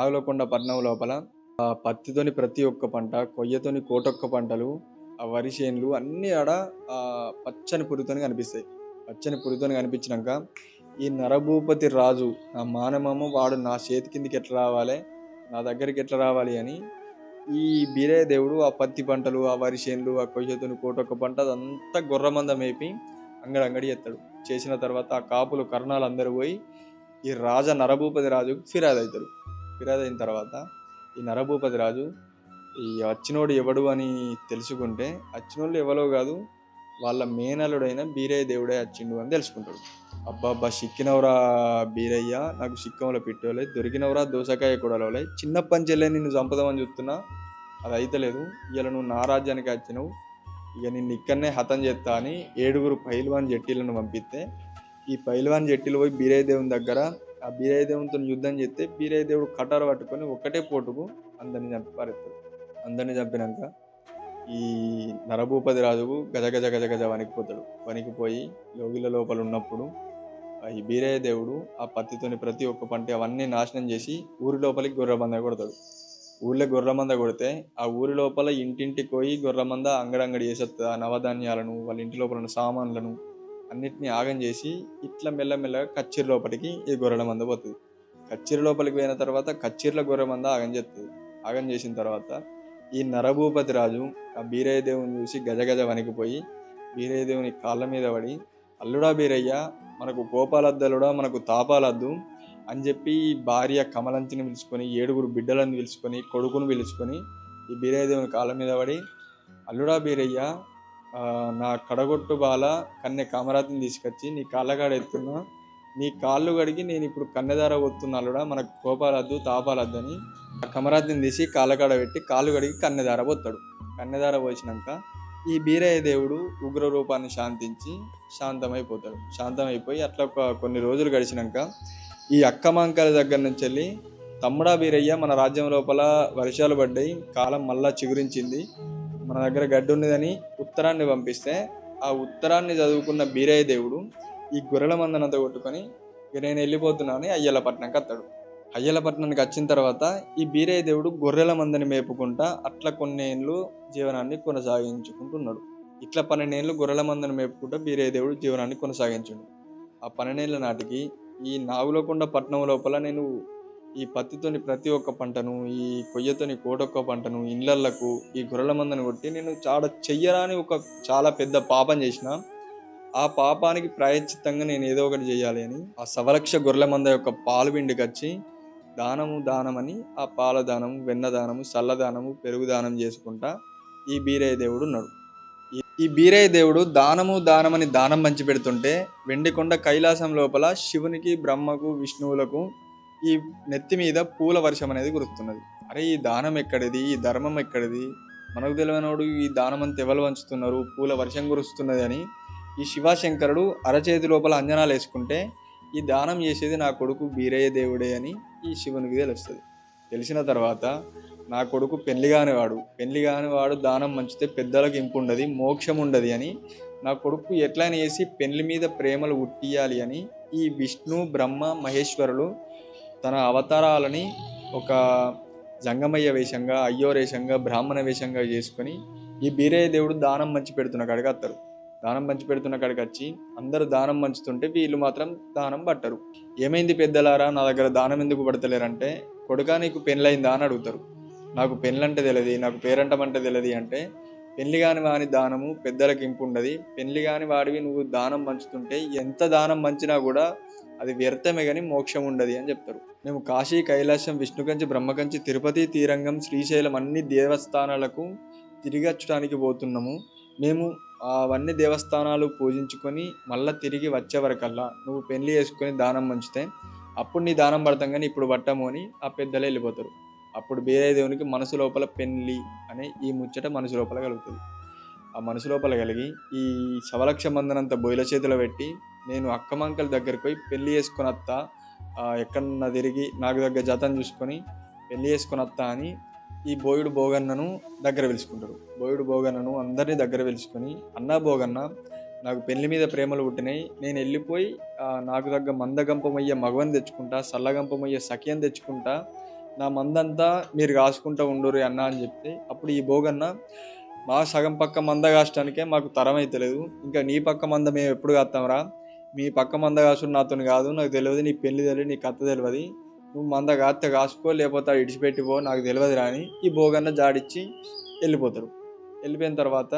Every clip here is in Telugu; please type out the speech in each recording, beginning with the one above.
నాగులకొండ పట్నం లోపల పత్తితోని ప్రతి ఒక్క పంట, కొయ్యతోని కోటొక్క పంటలు, ఆ వరి చేనులు అన్నీ ఆడ పచ్చని పుర్రితోని కనిపిస్తాయి. పచ్చని పుర్రితోని కనిపించినంక, ఈ నరభూపతి రాజు నా మానమము వాడు నా చేతి కిందకి ఎట్లా రావాలే, నా దగ్గరికి ఎట్లా రావాలి అని ఈ బీరయ్య దేవుడు ఆ పత్తి పంటలు, ఆ వరి చేనులు, ఆ కొయ్యతోని కోటొక్క పంట అదంతా గొర్రెమంద మేపి అంగడి చేస్తాడు. చేసిన తర్వాత ఆ కాపులు కర్ణాలు అందరూ పోయి ఈ నరభూపతి రాజుకు ఫిర్యాదు ఫిర్యాదయిన తర్వాత ఈ నరభూపతి రాజు ఈ వచ్చినోడు ఎవడు అని తెలుసుకుంటే, వచ్చినోళ్ళు ఎవరో కాదు వాళ్ళ మేనలుడైన బీరయ్య దేవుడే వచ్చిండు అని తెలుసుకుంటాడు. అబ్బా సిక్కినవరా బీరయ్య, నాకు సిక్కంలో పెట్టోలే, దొరికినవరా దోసకాయ కూడలోలే, చిన్నప్పని చెల్లె నిన్ను చంపుదామని చూస్తున్నా, అది అయితలేదు. ఇవాళ నువ్వు నా రాజ్యానికి వచ్చినావు, ఇక నిన్ను ఇక్కడనే హతం చేస్తా అని 7 పైల్వాన్ జట్టీలను పంపిస్తే, ఈ పైల్వాన్ జట్టీలు పోయి బీరయ్య దేవుని దగ్గర ఆ బీరయ్య దేవునితో యుద్ధం చేస్తే బీరయ్య దేవుడు కటారు పట్టుకొని ఒక్కటే పోటుకు అందరిని చంపి పారేస్తాడు. అందరిని చంపినాక ఈ నరభూపతి రాజుకు గజ గజ గజ గజ వణికిపోతాడు. వణికిపోయి యోగిల లోపల ఉన్నప్పుడు ఈ బీరయ్య దేవుడు ఆ పత్తితోని ప్రతి ఒక్క పంట అవన్నీ నాశనం చేసి ఊరి లోపలికి గొర్రెమంద కొడతాడు. ఊళ్ళో గొర్రెమంద కొడితే ఆ ఊరి లోపల ఇంటింటికి పోయి గొర్రెమంద అంగడి చేసేస్తుంది. ఆ నవధాన్యాలను, వాళ్ళ ఇంటి లోపల ఉన్న సామాన్లను అన్నిటినీ ఆగం చేసి ఇట్లా మెల్లమెల్లగా కచ్చిరి లోపలికి ఈ గొర్రెల మంద పోతుంది. కచ్చిరి లోపలికి పోయిన తర్వాత కచ్చిరిల గొర్రె మంద ఆగం చేస్తుంది. ఆగం చేసిన తర్వాత ఈ నరభూపతి రాజు ఆ బీరయ్య దేవుని చూసి గజగజ వణికిపోయి బీరయ్య దేవుని కాళ్ళ మీద పడి, అల్లుడా బీరయ్య, మనకు కోపాలద్దలుడా, మనకు తాపాలద్దు అని చెప్పి భార్య కమలంతిని పిలుచుకొని 7 బిడ్డలను పిలుచుకొని కొడుకును పిలుచుకొని ఈ బీరయ్య దేవుని కాళ్ళ మీద పడి, అల్లుడా బీరయ్య, నా కడగొట్టు బాల కన్నె కామరాతిని తీసుకొచ్చి నీ కాళ్ళగాడ ఎత్తున్నా, నీ కాళ్ళు కడిగి నేను ఇప్పుడు కన్నెదార పోతున్నాడుడా, మనకు కోపాలద్దు తాపాలద్దని ఆ కమరాతిని తీసి కాళ్ళకాడ పెట్టి కాళ్ళు కడిగి కన్నెదార పోతాడు. కన్నెదార పోసినాక ఈ బీరయ్య దేవుడు ఉగ్ర రూపాన్ని శాంతించి శాంతమైపోతాడు. శాంతమైపోయి అట్లా కొన్ని రోజులు గడిచినాక ఈ అక్కమాంకల దగ్గర నుంచి వెళ్ళి, తమ్ముడా బీరయ్య, మన రాజ్యం లోపల వర్షాలు పడ్డాయి, కాలం మళ్ళా చిగురించింది, మన దగ్గర గడ్డి ఉన్నదని ఉత్తరాన్ని పంపిస్తే, ఆ ఉత్తరాన్ని చదువుకున్న బీరయ్య దేవుడు ఈ గొర్రెల మందనంతా కొట్టుకొని నేను వెళ్ళిపోతున్నాను అయ్యలపట్నంకి వస్తాడు. అయ్యలపట్నానికి వచ్చిన తర్వాత ఈ బీరయ్య దేవుడు గొర్రెల మందని మేపుకుంటా అట్లా కొన్ని ఏళ్ళు జీవనాన్ని కొనసాగించుకుంటున్నాడు. ఇట్లా 12 ఏళ్ళు గొర్రెల మందని మేపుకుంటా బీరయ్య దేవుడు జీవనాన్ని కొనసాగించాడు. ఆ 12 ఏళ్ళ నాటికి ఈ నాగులకొండ పట్నం లోపల నేను ఈ పత్తితోని ప్రతి ఒక్క పంటను, ఈ కొయ్యతోని కోటొక్క పంటను, ఇళ్ళకు ఈ గొర్రెల మందని కొట్టి నేను చెయ్యరాని చాలా పెద్ద పాపం చేసిన, ఆ పాపానికి ప్రాయశ్చిత్తంగా నేను ఏదో ఒకటి చేయాలి అని ఆ సవలక్ష గొర్రెల మంద యొక్క పాలు పిండికి వచ్చి దానమని ఆ పాల దానము, వెన్న దానము, సల్ల దానము, పెరుగు దానం చేసుకుంటా ఈ బీరయ్య దేవుడు ఉన్నాడు. ఈ బీరయ్య దేవుడు దానమని దానం పంచి పెడుతుంటే వెండికొండ కైలాసం లోపల శివునికి, బ్రహ్మకు, విష్ణువులకు ఈ నెత్తి మీద పూల వర్షం అనేది కురుస్తున్నది. అరే, ఈ దానం ఎక్కడిది, ఈ ధర్మం ఎక్కడిది, మనకు తెలియనోడు ఈ దానం అంతా ఎవరు వంచుతున్నారు, పూల వర్షం కురుస్తున్నది అని ఈ శివశంకరుడు అరచేతి లోపల అంజనాలు వేసుకుంటే, ఈ దానం చేసేది నా కొడుకు బీరయ్య దేవుడే అని ఈ శివునికి తెలుస్తుంది. తెలిసిన తర్వాత నా కొడుకు పెళ్లి కానివాడు దానం మంచితే పెద్దలకు ఇంపు ఉండదు, మోక్షం ఉండదు అని నా కొడుకు ఎట్లయినా చేసి పెళ్లి మీద ప్రేమలు ఉట్టియాలి అని ఈ విష్ణు, బ్రహ్మ, మహేశ్వరులు తన అవతారాలని ఒక జంగమయ్య వేషంగా, అయ్యోరేషంగా, బ్రాహ్మణ వేషంగా చేసుకొని ఈ బీరయ్య దేవుడు దానం మంచి పెడుతున్న కాడికి వస్తారు. దానం పంచి పెడుతున్న కాడికి వచ్చి అందరూ దానం పంచుతుంటే వీళ్ళు మాత్రం దానం పట్టరు. ఏమైంది పెద్దలారా, నా దగ్గర దానం ఎందుకు పడతలేరంటే, కొడుకా నీకు పెళ్ళయిందా అని అడుగుతారు. నాకు పెళ్ళంటే తెలియదు, నాకు పేరంటమంటే తెలియదు అంటే, పెళ్లి కాని వాని దానము పెద్దలకు ఇంపు ఉండదు, పెళ్లి కాని వాడివి నువ్వు దానం పంచుతుంటే ఎంత దానం పంచినా కూడా అది వ్యర్థమే కానీ మోక్షం ఉండదు అని చెప్తారు. మేము కాశీ, కైలాసం, విష్ణుకంచి, బ్రహ్మకంచి, తిరుపతి, తీరంగం, శ్రీశైలం అన్ని దేవస్థానాలకు తిరిగచ్చడానికి పోతున్నాము. మేము అవన్నీ దేవస్థానాలు పూజించుకొని మళ్ళీ తిరిగి వచ్చే వరకల్లా నువ్వు పెళ్లి చేసుకొని దానం పంచితే అప్పుడు నీ దానం పడతాం కానీ ఇప్పుడు పట్టము అని ఆ పెద్దలే వెళ్ళిపోతారు. అప్పుడు బీరయ్య దేవునికి మనసు లోపల పెళ్లి అనే ఈ ముచ్చట మనసు లోపల కలుగుతుంది. ఆ మనసు లోపల కలిగి ఈ సవలక్ష మందనంత బొయిల చేతిలో పెట్టి నేను అక్కమంకల దగ్గరికి పోయి పెళ్లి చేసుకొని వస్తా, ఎక్కడన్నా తిరిగి నాకు దగ్గర జతం చూసుకొని పెళ్లి చేసుకొని వస్తా అని ఈ బోయుడు భోగన్నను దగ్గర పిలుచుకుంటారు. బోయుడు భోగన్నను అందరినీ దగ్గర పిలుచుకొని, అన్నా భోగన్న, నాకు పెళ్లి మీద ప్రేమలు పుట్టినాయి, నేను వెళ్ళిపోయి నాకు దగ్గర మందగంపమయ్యే మగవని తెచ్చుకుంటా, సల్లగంపమయ్యే సఖ్యం తెచ్చుకుంటా, నా మందంతా మీరు కాసుకుంటూ ఉండుర్రి అన్న అని చెప్తే, అప్పుడు ఈ భోగన్న మా సగం పక్క మంద కాసడానికే మాకు తరం అయితలేదు, ఇంకా నీ పక్క మంద మేము ఎప్పుడు కాస్తాంరా, మీ పక్క మంద కాసుడు నాతోని కాదు, నాకు తెలియదు, నీ పెళ్లి తెలియదు, నీ కథ తెలియదు, నువ్వు మంద కాస్తే కాసుకో లేకపోతే ఇడిచిపెట్టి పో, నాకు తెలియదు రాని ఈ భోగన్న జాడిచ్చి వెళ్ళిపోతారు. వెళ్ళిపోయిన తర్వాత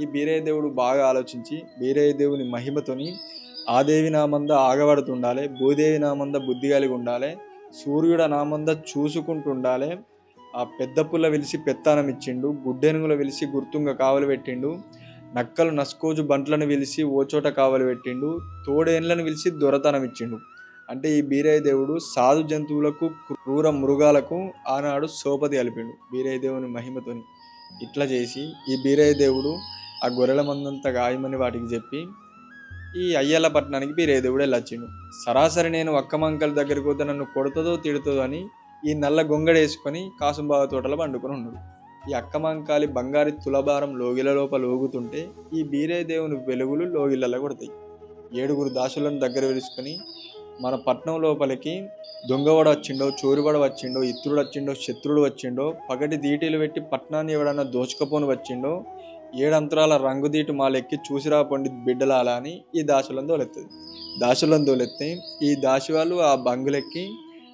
ఈ బీరయ్య దేవుడు బాగా ఆలోచించి బీరయ్య దేవుని మహిమతోని ఆ దేవి నామంద ఆగబడుతుండాలి, భూదేవి నామంద బుద్ధి కలిగి ఉండాలి, సూర్యుడు నామంద చూసుకుంటూ ఉండాలి, ఆ పెద్ద పుల్ల వెలిసి పెత్తానం ఇచ్చిండు, గుడ్డెనుగుల వెలిసి గుర్తుంగ కావలి పెట్టిండు, నక్కలు నస్కోజు బంట్లను వెలిసి ఓచోట కావలి పెట్టిండు, తోడేన్లను వెలిసి దొరతనం ఇచ్చిండు. అంటే ఈ బీరయ్య దేవుడు సాధు జంతువులకు క్రూర మృగాలకు ఆనాడు సోపతి కలిపిండు బీరయ్య దేవుని మహిమతోని. ఇట్లా చేసి ఈ బీరయ్య దేవుడు ఆ గొర్రెల మందంతా గాయమని వాటికి చెప్పి ఈ అయ్యల పట్టణానికి బీరయ్య దేవుడు వెళ్ళొచ్చిండు. సరాసరి నేను అక్కమంకల దగ్గరికి పోతే నన్ను కొడుతుందో తిడుతుందో అని ఈ నల్ల గొంగడేసుకొని కాసుంబావ తోటలో పండుకొని ఉన్నాడు. ఈ అక్కమంకాలి బంగారి తులభారం లోగిల లోపల ఊగుతుంటే ఈ బీరయ్య దేవుని వెలుగులు లోగిళ్ళలో కొడతాయి. 7 దాసులను దగ్గర వెలుసుకొని మన పట్నం లోపలికి దొంగవాడు వచ్చిండో, చోరువాడు వచ్చిండో, ఇత్రుడు వచ్చిండో, శత్రుడు వచ్చిండో, పగటి దీటీలు పెట్టి పట్నాన్ని ఎవడన్నా దోచుకపోని వచ్చిండో, 7 అంతరాల రంగుదీటు మాలెక్కి చూసిరా పండి బిడ్డలాల అని ఈ దాసులను తోలెత్తది. దాసులను తోలెత్తే ఈ దాసి వాళ్ళు ఆ బంగులెక్కి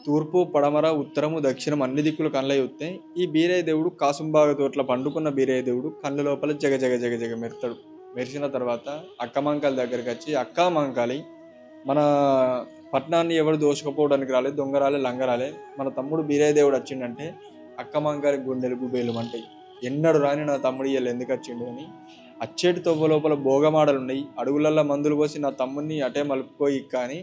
తూర్పు, పడమర, ఉత్తరము, దక్షిణం అన్ని దిక్కులు కళ్ళ చూస్తే ఈ బీరయ్య దేవుడు కాసుంబాగ తోట్ల పండుకున్న బీరయ్య దేవుడు కళ్ళ లోపల జగ జగ జగ జగ మెరుతాడు. మెరిసిన తర్వాత అక్కమంకాలి దగ్గరికి వచ్చి, అక్క మంకాలి, మన పట్నాన్ని ఎవడు దోచుకపోవడానికి రాలేదు, దొంగ రాలే, లంగ రాలే, మన తమ్ముడు బీరయ్య దేవుడు వచ్చిండంటే అక్కమంకాలి గుండెలు గుబేలు అంటాయి. ఎన్నడు రాని నా తమ్ముడు ఇయ్యాలి ఎందుకు వచ్చిండు అని. అచ్చేటి తొవ్వ లోపల భోగమాడలు ఉన్నాయి, అడుగులల్లో మందులు పోసి నా తమ్ముడిని అటే మలుపుకోయి కానీ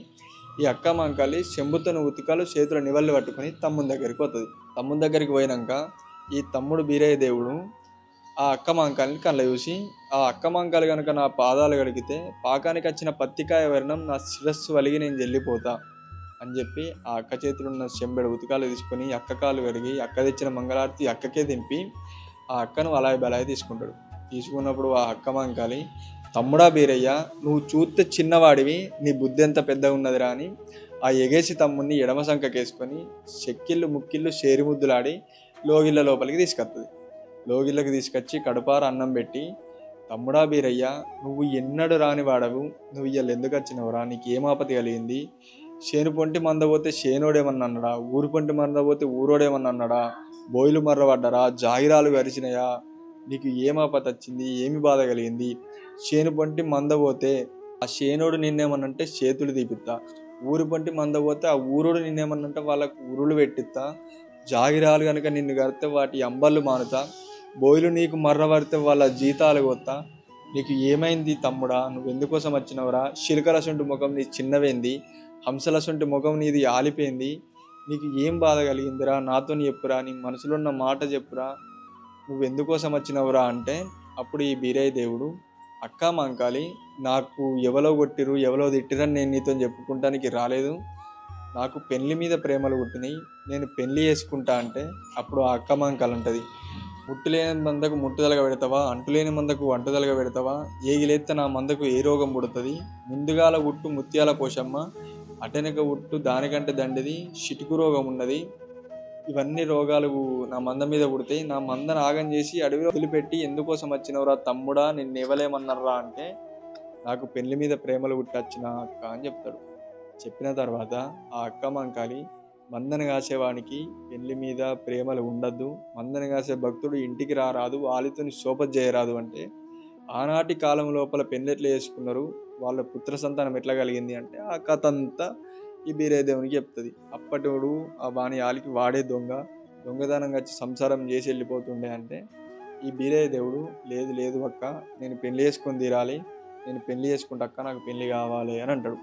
ఈ అక్కమంకాలి చెంబుతోని ఉతికాలు చేతుల నివల్లి పట్టుకొని తమ్ముని దగ్గరికి పోతుంది. తమ్ముని దగ్గరికి పోయినాక ఈ తమ్ముడు బీరయ్య దేవుడు ఆ అక్కమంకాలిని కళ్ళ చూసి, ఆ అక్కమంకాలి కనుక నా పాదాలు కడిగితే పాకానికి వచ్చిన పత్తికాయ వర్ణం నా శిరస్సు వలిగి నేను వెళ్ళిపోతా అని చెప్పి ఆ అక్క చేతులు ఉన్న చెంబెడు ఉతికాలు తీసుకొని అక్క కాలు కడిగి అక్క తెచ్చిన మంగళారతి అక్కకే దింపి ఆ అక్కను అలాయి బలాయి తీసుకుంటాడు. తీసుకున్నప్పుడు ఆ అక్కమంకాలి, తమ్ముడా బీరయ్య, నువ్వు చూస్తే చిన్నవాడివి, నీ బుద్ధి ఎంత పెద్దగా ఉన్నదిరా అని ఆ ఎగేసి తమ్ముడిని ఎడమ సంఖకేసుకొని చెక్కిళ్ళు ముక్కిళ్ళు షేరిముద్దులాడి లోగిళ్ళ లోపలికి తీసుకొస్తుంది. లోగిళ్ళకి తీసుకొచ్చి కడుపార అన్నం పెట్టి, తమ్ముడా బీరయ్య, నువ్వు ఎన్నడు రాని వాడవు, నువ్వు ఇవాళ ఎందుకు వచ్చినవురా, నీకు ఏం ఆపతి కలిగింది, చేను పొంటి మందపోతే చేనోడేమన్నా అన్నాడా, ఊరు పొంటి మందపోతే ఊరోడేమన్నా అన్నాడా, బోయిలు మర్రబడ్డరా, జాగిరాలు గరిచినాయా, నీకు ఏం ఆపతి వచ్చింది, ఏమి బాధ కలిగింది, చేను పొంటి మందపోతే ఆ చేనోడు నిన్నేమన్నంటే చేతులు తీపిస్తా, ఊరు పొంటి మందపోతే ఆ ఊరోడు నిన్నేమన్నంటే వాళ్ళకు ఉరులు పెట్టిస్తా, జాగిరాలు కనుక నిన్ను కడితే వాటి అంబళ్ళు మానుతా, బోయిలు నీకు మర్ర పడితే వాళ్ళ జీతాలు కొత్తా, నీకు ఏమైంది తమ్ముడా, నువ్వు ఎందుకోసం వచ్చినవరా, శిల్కలసొంటి ముఖం నీ చిన్నవేంది, హంసలసొంటి ముఖం నీది ఆలిపోయింది, నీకు ఏం బాధ కలిగిందిరా, నాతో చెప్పురా, నీ మనసులో ఉన్న మాట చెప్పురా, నువ్వు ఎందుకోసం వచ్చినవురా అంటే అప్పుడు ఈ బీరయ్య దేవుడు, అక్క మంకాలి, నాకు ఎవలో కొట్టిరు ఎవలో తిట్టిరని నేను నీతో చెప్పుకుంటానికి రాలేదు, నాకు పెళ్లి మీద ప్రేమలు పుట్టినాయి, నేను పెళ్లి చేసుకుంటా అంటే అప్పుడు ఆ అక్క మంకాలి అంటది, ముట్టులేని మందకు ముట్టుదలగా పెడతావా, అంటులేని మందకు అంటుదలగా పెడతావా, ఏగిలేస్తే నా మందకు ఏ రోగం పుడుతుంది, ముందుగాల ఉట్టు ముత్యాల పోషమ్మ, అటెనక ఉట్టు దానికంటే దండిది, చిటుకు రోగం ఉన్నది, ఇవన్నీ రోగాలు నా మంద మీద పుడతాయి, నా మందను ఆగం చేసి అడవిలో వదిలిపెట్టి ఎందుకోసం వచ్చినవరా తమ్ముడా, నిన్ను ఇవ్వలేమన్నారా అంటే నాకు పెళ్లి మీద ప్రేమలు పుట్టొచ్చిన అక్క అని చెప్తాడు. చెప్పిన తర్వాత ఆ అక్క మంకాలి, మందను కాసేవానికి పెళ్లి మీద ప్రేమలు ఉండద్దు, మందను కాసే భక్తుడు ఇంటికి రారాదు, వాళ్ళతోని శోభ చేయరాదు అంటే ఆనాటి కాలం లోపల పెళ్ళెట్లు చేసుకున్నారు, వాళ్ళ పుత్ర సంతానం ఎట్లా కలిగింది అంటే ఆ కథ అంతా ఈ బీరయ్య దేవునికి చెప్తుంది. అప్పటోడు ఆ వాని ఆలికి వాడే దొంగతనంగా వచ్చి సంసారం చేసి వెళ్ళిపోతుండే అంటే ఈ బీరయ్య దేవుడు, లేదు లేదు అక్క, నేను పెళ్లి చేసుకొని తీరాలి, నేను పెళ్లి చేసుకుంటే అక్క నాకు పెళ్లి కావాలి అని అంటాడు.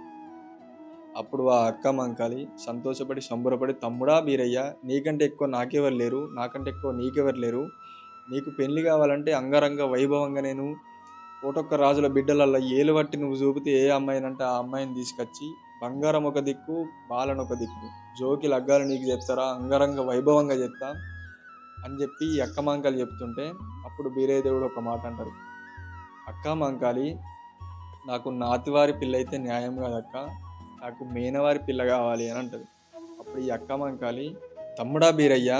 అప్పుడు ఆ అక్క మంకాలి సంతోషపడి సంబరపడి, తమ్ముడా బీరయ్య, నీకంటే ఎక్కువ నాకెవరు లేరు, నాకంటే ఎక్కువ నీకెవరు లేరు, నీకు పెళ్లి కావాలంటే అంగరంగ వైభవంగా నేను కోటొక్క రాజుల బిడ్డలల్లో ఏలు బట్టి నువ్వు చూపితే ఏ అమ్మాయినంటే ఆ అమ్మాయిని తీసుకొచ్చి బంగారం ఒక దిక్కు, బాలను ఒక దిక్కు, జోకి లగ్గాలు నీకు చెప్తారా, అంగరంగ వైభవంగా చెప్తా అని చెప్పి ఈ అక్క మంకాలి చెప్తుంటే అప్పుడు బీరయ్య దేవుడు ఒక మాట అంటారు, అక్క మంకాలి, నాకు నాతివారి పిల్ల అయితే న్యాయం కాదక్క, నాకు మేనవారి పిల్ల కావాలి అని అంటది. అప్పుడు ఈ అక్క మంకాలి, తమ్ముడా బీరయ్య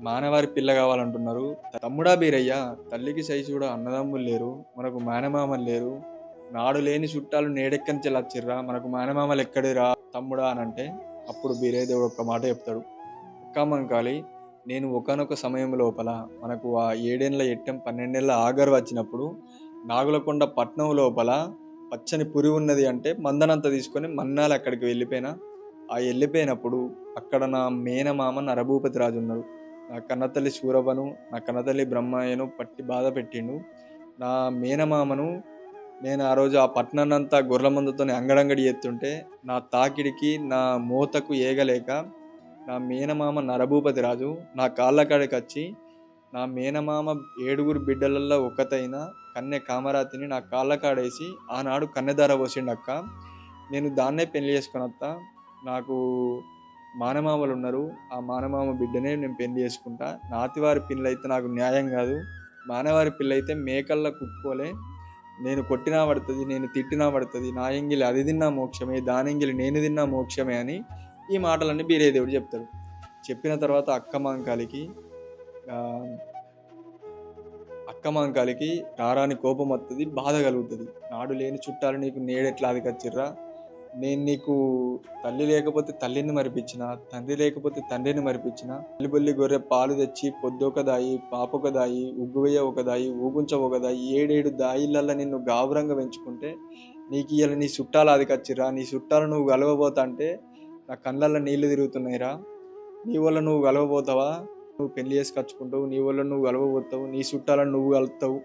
మానవారి పిల్ల కావాలంటున్నారు. తమ్ముడా బీరయ్య తల్లికి సై చూడ అన్నదమ్ములు లేరు, మనకు మేనమామలు లేరు. నాడు లేని చుట్టాలు నేడెక్కడి వచ్చిర్రా, మనకు మేనమామలు ఎక్కడిరా తమ్ముడా అని అంటే అప్పుడు బీరయ్య దేవుడు ఒక్క మాట చెప్తాడు. అక్కామంకాలి, నేను ఒకానొక సమయం లోపల మనకు ఆ 7 ఏళ్ల ఎట్టం 12 ఏళ్ల ఆగరు వచ్చినప్పుడు నాగులకొండ పట్నం లోపల పచ్చని పురి ఉన్నది అంటే మందనంతా తీసుకొని మన్నాలు అక్కడికి వెళ్ళిపోయినా. ఆ వెళ్ళిపోయినప్పుడు అక్కడ నా మేనమామ నరభూపతి రాజు ఉన్నాడు. నా కన్నతల్లి శూరవను, నా కన్నతల్లి బ్రహ్మయ్యను పట్టి బాధ పెట్టిండు. నా మేనమామను నేను ఆ రోజు ఆ పట్టణాన్నంతా గొర్రెల మందుతోని అంగడంగడి ఎత్తుంటే నా తాకిడికి నా మోతకు ఏగలేక నా మేనమామ నరభూపతి రాజు నా కాళ్ళ కాడికి వచ్చి నా మేనమామ 7 బిడ్డలల్లో ఒకతైన కన్నె కామరాతిని నా కాళ్ళ కాడేసి ఆనాడు కన్నెదార పోసిండక్క. నేను దాన్నే పెళ్లి చేసుకుని వస్తా. నాకు మానమామలు ఉన్నారు, ఆ మానమామ బిడ్డనే నేను పెళ్లి చేసుకుంటా. నాతివారి పిల్లైతే నాకు న్యాయం కాదు, మానవారి పిల్లైతే మేకల్లా కుక్కోలే. నేను కొట్టినా పడుతుంది, నేను తిట్టినా పడుతుంది, నా ఎంగిలి అది తిన్నా మోక్షమే, దానెంగిలి నేను తిన్నా మోక్షమే అని ఈ మాటలన్నీ బీరయ్య దేవుడు చెప్తాడు. చెప్పిన తర్వాత అక్కమాంకాలికి రారాని కోపం వస్తుంది, బాధ కలుగుతుంది. నాడు లేని చుట్టాలు నీకు నేడెట్లా అదికొచ్చిర్రా, నేను నీకు తల్లి లేకపోతే తల్లిని మరిపించిన, తండ్రి లేకపోతే తండ్రిని మరిపించిన, బొల్లి గొర్రె పాలు తెచ్చి పొద్దొక దాయి, పాపొక దాయి, ఉగ్గువయ్య ఒక దాయి, ఊగుంచ ఒక దాయి, 7 దాయిలల్లో నిన్ను గాబరంగా పెంచుకుంటే నీకు ఇవాళ నీ చుట్టాలు అదికొచ్చిర్రా, నీ చుట్టాలు నువ్వు కలవబోతా అంటే నా కళ్ళల్లో నీళ్లు తిరుగుతున్నాయిరా. నీ వల్ల నువ్వు కలవబోతావా, నువ్వు పెళ్లి చేసుకొచ్చుకుంటావు, నీ వల్ల నువ్వు కలవబోతావు, నీ చుట్టాలను నువ్వు కలుపుతావు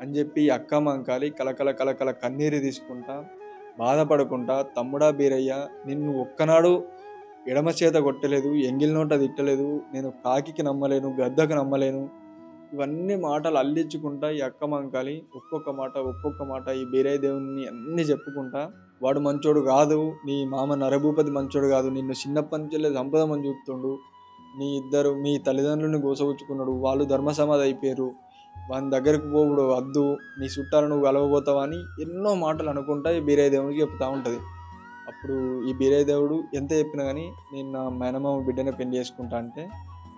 అని చెప్పి అక్కమంకాలి కలకల కలకల కన్నీరు తీసుకుంటా బాధపడకుండా, తమ్ముడా బీరయ్య నిన్ను ఒక్కనాడు ఎడమ చేత కొట్టలేదు, ఎంగిల్ నోట తిట్టలేదు, నేను కాకికి నమ్మలేను, గద్దకు నమ్మలేను, ఇవన్నీ మాటలు అల్లించుకుంటా ఈ అక్కమంకాలి ఒక్కొక్క మాట ఈ బీరయ్య దేవుని అన్నీ చెప్పుకుంటా, వాడు మంచోడు కాదు, నీ మామ నరభూపతి మంచోడు కాదు, నిన్ను చిన్నప్పటి నుంచెల్లే సంపదమని చూపుతుండు, మీ తల్లిదండ్రులను గోసగుచ్చుకున్నాడు, వాళ్ళు ధర్మసమాధి అయిపోయారు, వాని దగ్గరకు పోవుడు వద్దు, నీ చుట్టాలు నువ్వు కలవబోతావా అని ఎన్నో మాటలు అనుకుంటా ఈ బీరయ్య దేవుడికి చెప్తూ ఉంటుంది. అప్పుడు ఈ బీరయ్య దేవుడు ఎంత చెప్పినా కానీ నేను నా మేనమామ బిడ్డనే పెళ్లి చేసుకుంటా అంటే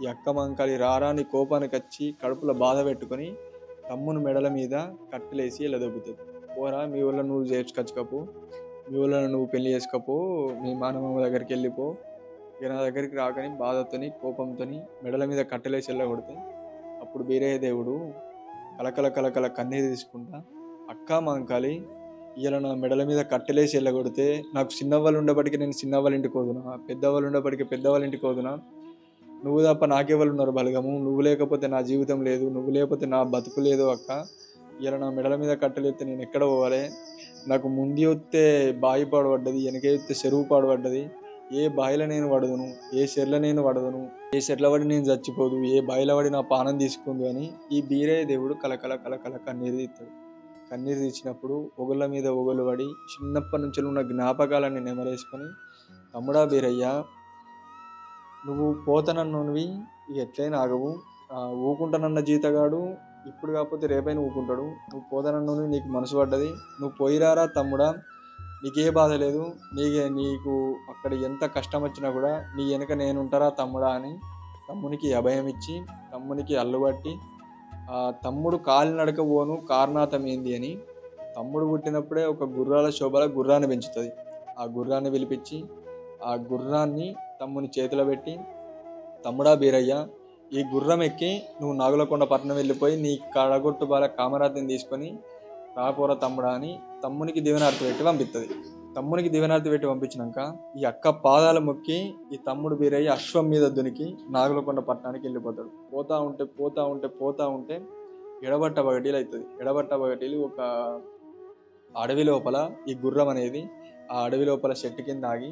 ఈ అక్కమంకాలి రారాని కోపానికి వచ్చి కడుపులో బాధ పెట్టుకొని తమ్ముని మెడల మీద కట్టలేసి ఇలా దొబ్బుతుంది. పోరా, మీ వల్ల నువ్వు చేసుకొచ్చుకపో, మీ వల్ల నువ్వు పెళ్లి చేసుకోపో, మీ మానమామ దగ్గరికి వెళ్ళిపో, ఇక నా దగ్గరికి రాకని బాధతోని కోపంతోని మెడల మీద కట్టలేసి వెళ్ళగొడితే అప్పుడు బీరయ్య దేవుడు కలకల కన్నీరు తీసుకుంటా, అక్కమంకాలి ఇలా నా మెడల మీద కట్టలేసి వెళ్ళగొడితే నాకు చిన్నవాళ్ళు ఉండబడికి నేను చిన్నవాళ్ళ ఇంటికి పోదునా, పెద్దవాళ్ళు ఉండబడికి పెద్దవాళ్ళ ఇంటికి పోదునా, నువ్వు తప్ప నాకెవరు ఉన్నారు బలగము, నువ్వు లేకపోతే నా జీవితం లేదు, నువ్వు లేకపోతే నా బతుకు లేదు అక్క, ఇలా నా మెడల మీద కట్టలేస్తే నేను ఎక్కడ పోవాలి, నాకు ముందు వస్తే బావి పాడుపడ్డది, వెనకే వస్తే చెరువు పాడుపడ్డది, ఏ బావిలో నేను పడదును, ఏ చెర్ల నేను పడదును, ఏ చెర్ల పడి నేను చచ్చిపోదు, ఏ బావిలో పడి నా పానం తీసుకుందు అని ఈ బీరయ్య దేవుడు కలకల కన్నీరు తీస్తాడు. కన్నీరు తీసినప్పుడు ఒగుళ్ళ మీద ఒగులు పడి చిన్నప్పటి నుంచి ఉన్న జ్ఞాపకాలన్నీ నెమరేసుకొని, తమ్ముడా బీరయ్య నువ్వు పోతానన్నవి ఇక ఎట్లయినా ఆగవు, ఊకుంటానన్న జీతగాడు ఇప్పుడు కాకపోతే రేపైనా ఊకుంటాడు, నువ్వు పోతానన్నవి నీకు మనసు పడ్డది, నువ్వు పోయిరారా తమ్ముడా, నీకే బాధ లేదు, నీకు అక్కడ ఎంత కష్టం వచ్చినా కూడా నీ వెనక నేను ఉంటారా తమ్ముడా అని తమ్మునికి అభయం ఇచ్చి తమ్మునికి అల్లుబట్టి, ఆ తమ్ముడు కాలినడక పోను కారణాతం ఏంది అని తమ్ముడు పుట్టినప్పుడే ఒక గుర్రాల శోభల గుర్రాన్ని పెంచుతుంది. ఆ గుర్రాన్ని పిలిపించి ఆ గుర్రాన్ని తమ్ముని చేతిలో పెట్టి, తమ్ముడా బీరయ్య ఈ గుర్రం ఎక్కి నువ్వు నాగులకొండ పట్టణం వెళ్ళిపోయి నీ కడగొట్టు బాల కామరాతిని తీసుకొని రాపోర తమ్ముడా అని తమ్మునికి దీవెనార్తి పెట్టి పంపిస్తుంది. తమ్మునికి దీవెనార్తి పెట్టి పంపించినాక ఈ అక్క పాదాలు మొక్కి ఈ తమ్ముడు బీరయ్య అశ్వం మీద దునికి నాగులకొండ పట్టణానికి వెళ్ళిపోతాడు. పోతా ఉంటే ఎడబట్ట బగటీలు అవుతుంది. ఎడబట్ట బగటీలు ఒక అడవి లోపల ఈ గుర్రం అనేది ఆ అడవి లోపల చెట్టు కింద ఆగి,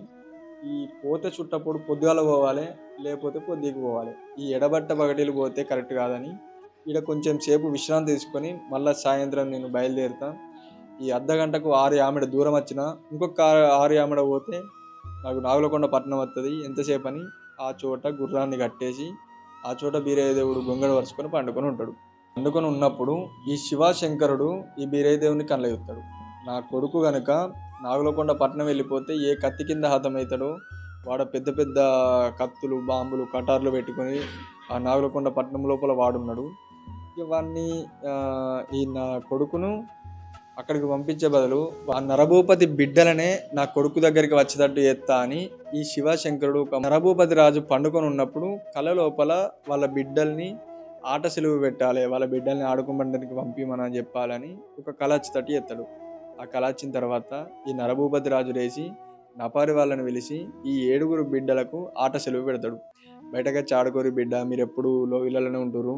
ఈ పోతే చుట్టప్పుడు పొద్దుగాల పోవాలి, లేకపోతే పొద్దుకు పోవాలి, ఈ ఎడబట్ట బగటీలు పోతే కరెక్ట్ కాదని ఇక్కడ కొంచెం సేపు విశ్రాంతి తీసుకొని మళ్ళీ సాయంత్రం నేను బయలుదేరుతా. ఈ అర్ధగంటకు 6 ఆమెడ దూరం వచ్చినా ఇంకొక 6 ఆమెడ పోతే నాకు నాగులకొండ పట్టణం వస్తుంది, ఎంతసేపు అని ఆ చోట గుర్రాన్ని కట్టేసి ఆ చోట బీరయ్య దేవుడు గొంగడు వరుసుకొని పండుకొని ఉన్నప్పుడు ఈ శివశంకరుడు ఈ బీరయ్య దేవుని కళ్ళ నా కొడుకు గనుక నాగులకొండ పట్టణం వెళ్ళిపోతే ఏ కత్తి కింద హతమవుతాడో, వాడ పెద్ద పెద్ద కత్తులు, బాంబులు, కటార్లు పెట్టుకొని ఆ నాగులకొండ పట్టణం లోపల వాడున్నాడు. ఇక వాడిని ఈ నా కొడుకును అక్కడికి పంపించే బదులు ఆ నరభూపతి బిడ్డలనే నా కొడుకు దగ్గరికి వచ్చేటట్టు చేస్తా అని ఈ శివశంకరుడు ఒక నరభూపతి రాజు పండుకొని ఉన్నప్పుడు కళ లోపల వాళ్ళ బిడ్డల్ని ఆట సెలువు పెట్టాలి, వాళ్ళ బిడ్డల్ని ఆడుకోవడానికి పంపిమని చెప్పాలని ఒక కళ వచ్చేటట్టు చేస్తాడు. ఆ కళ వచ్చిన తర్వాత ఈ నరభూపతి రాజు లేచి నపారి వాళ్ళని పిలిచి ఈ 7 బిడ్డలకు ఆట సెలువు పెడతాడు. బయటకొచ్చి ఆడుకోరి బిడ్డ, మీరు ఎప్పుడు లోయలలోనే ఉంటారు,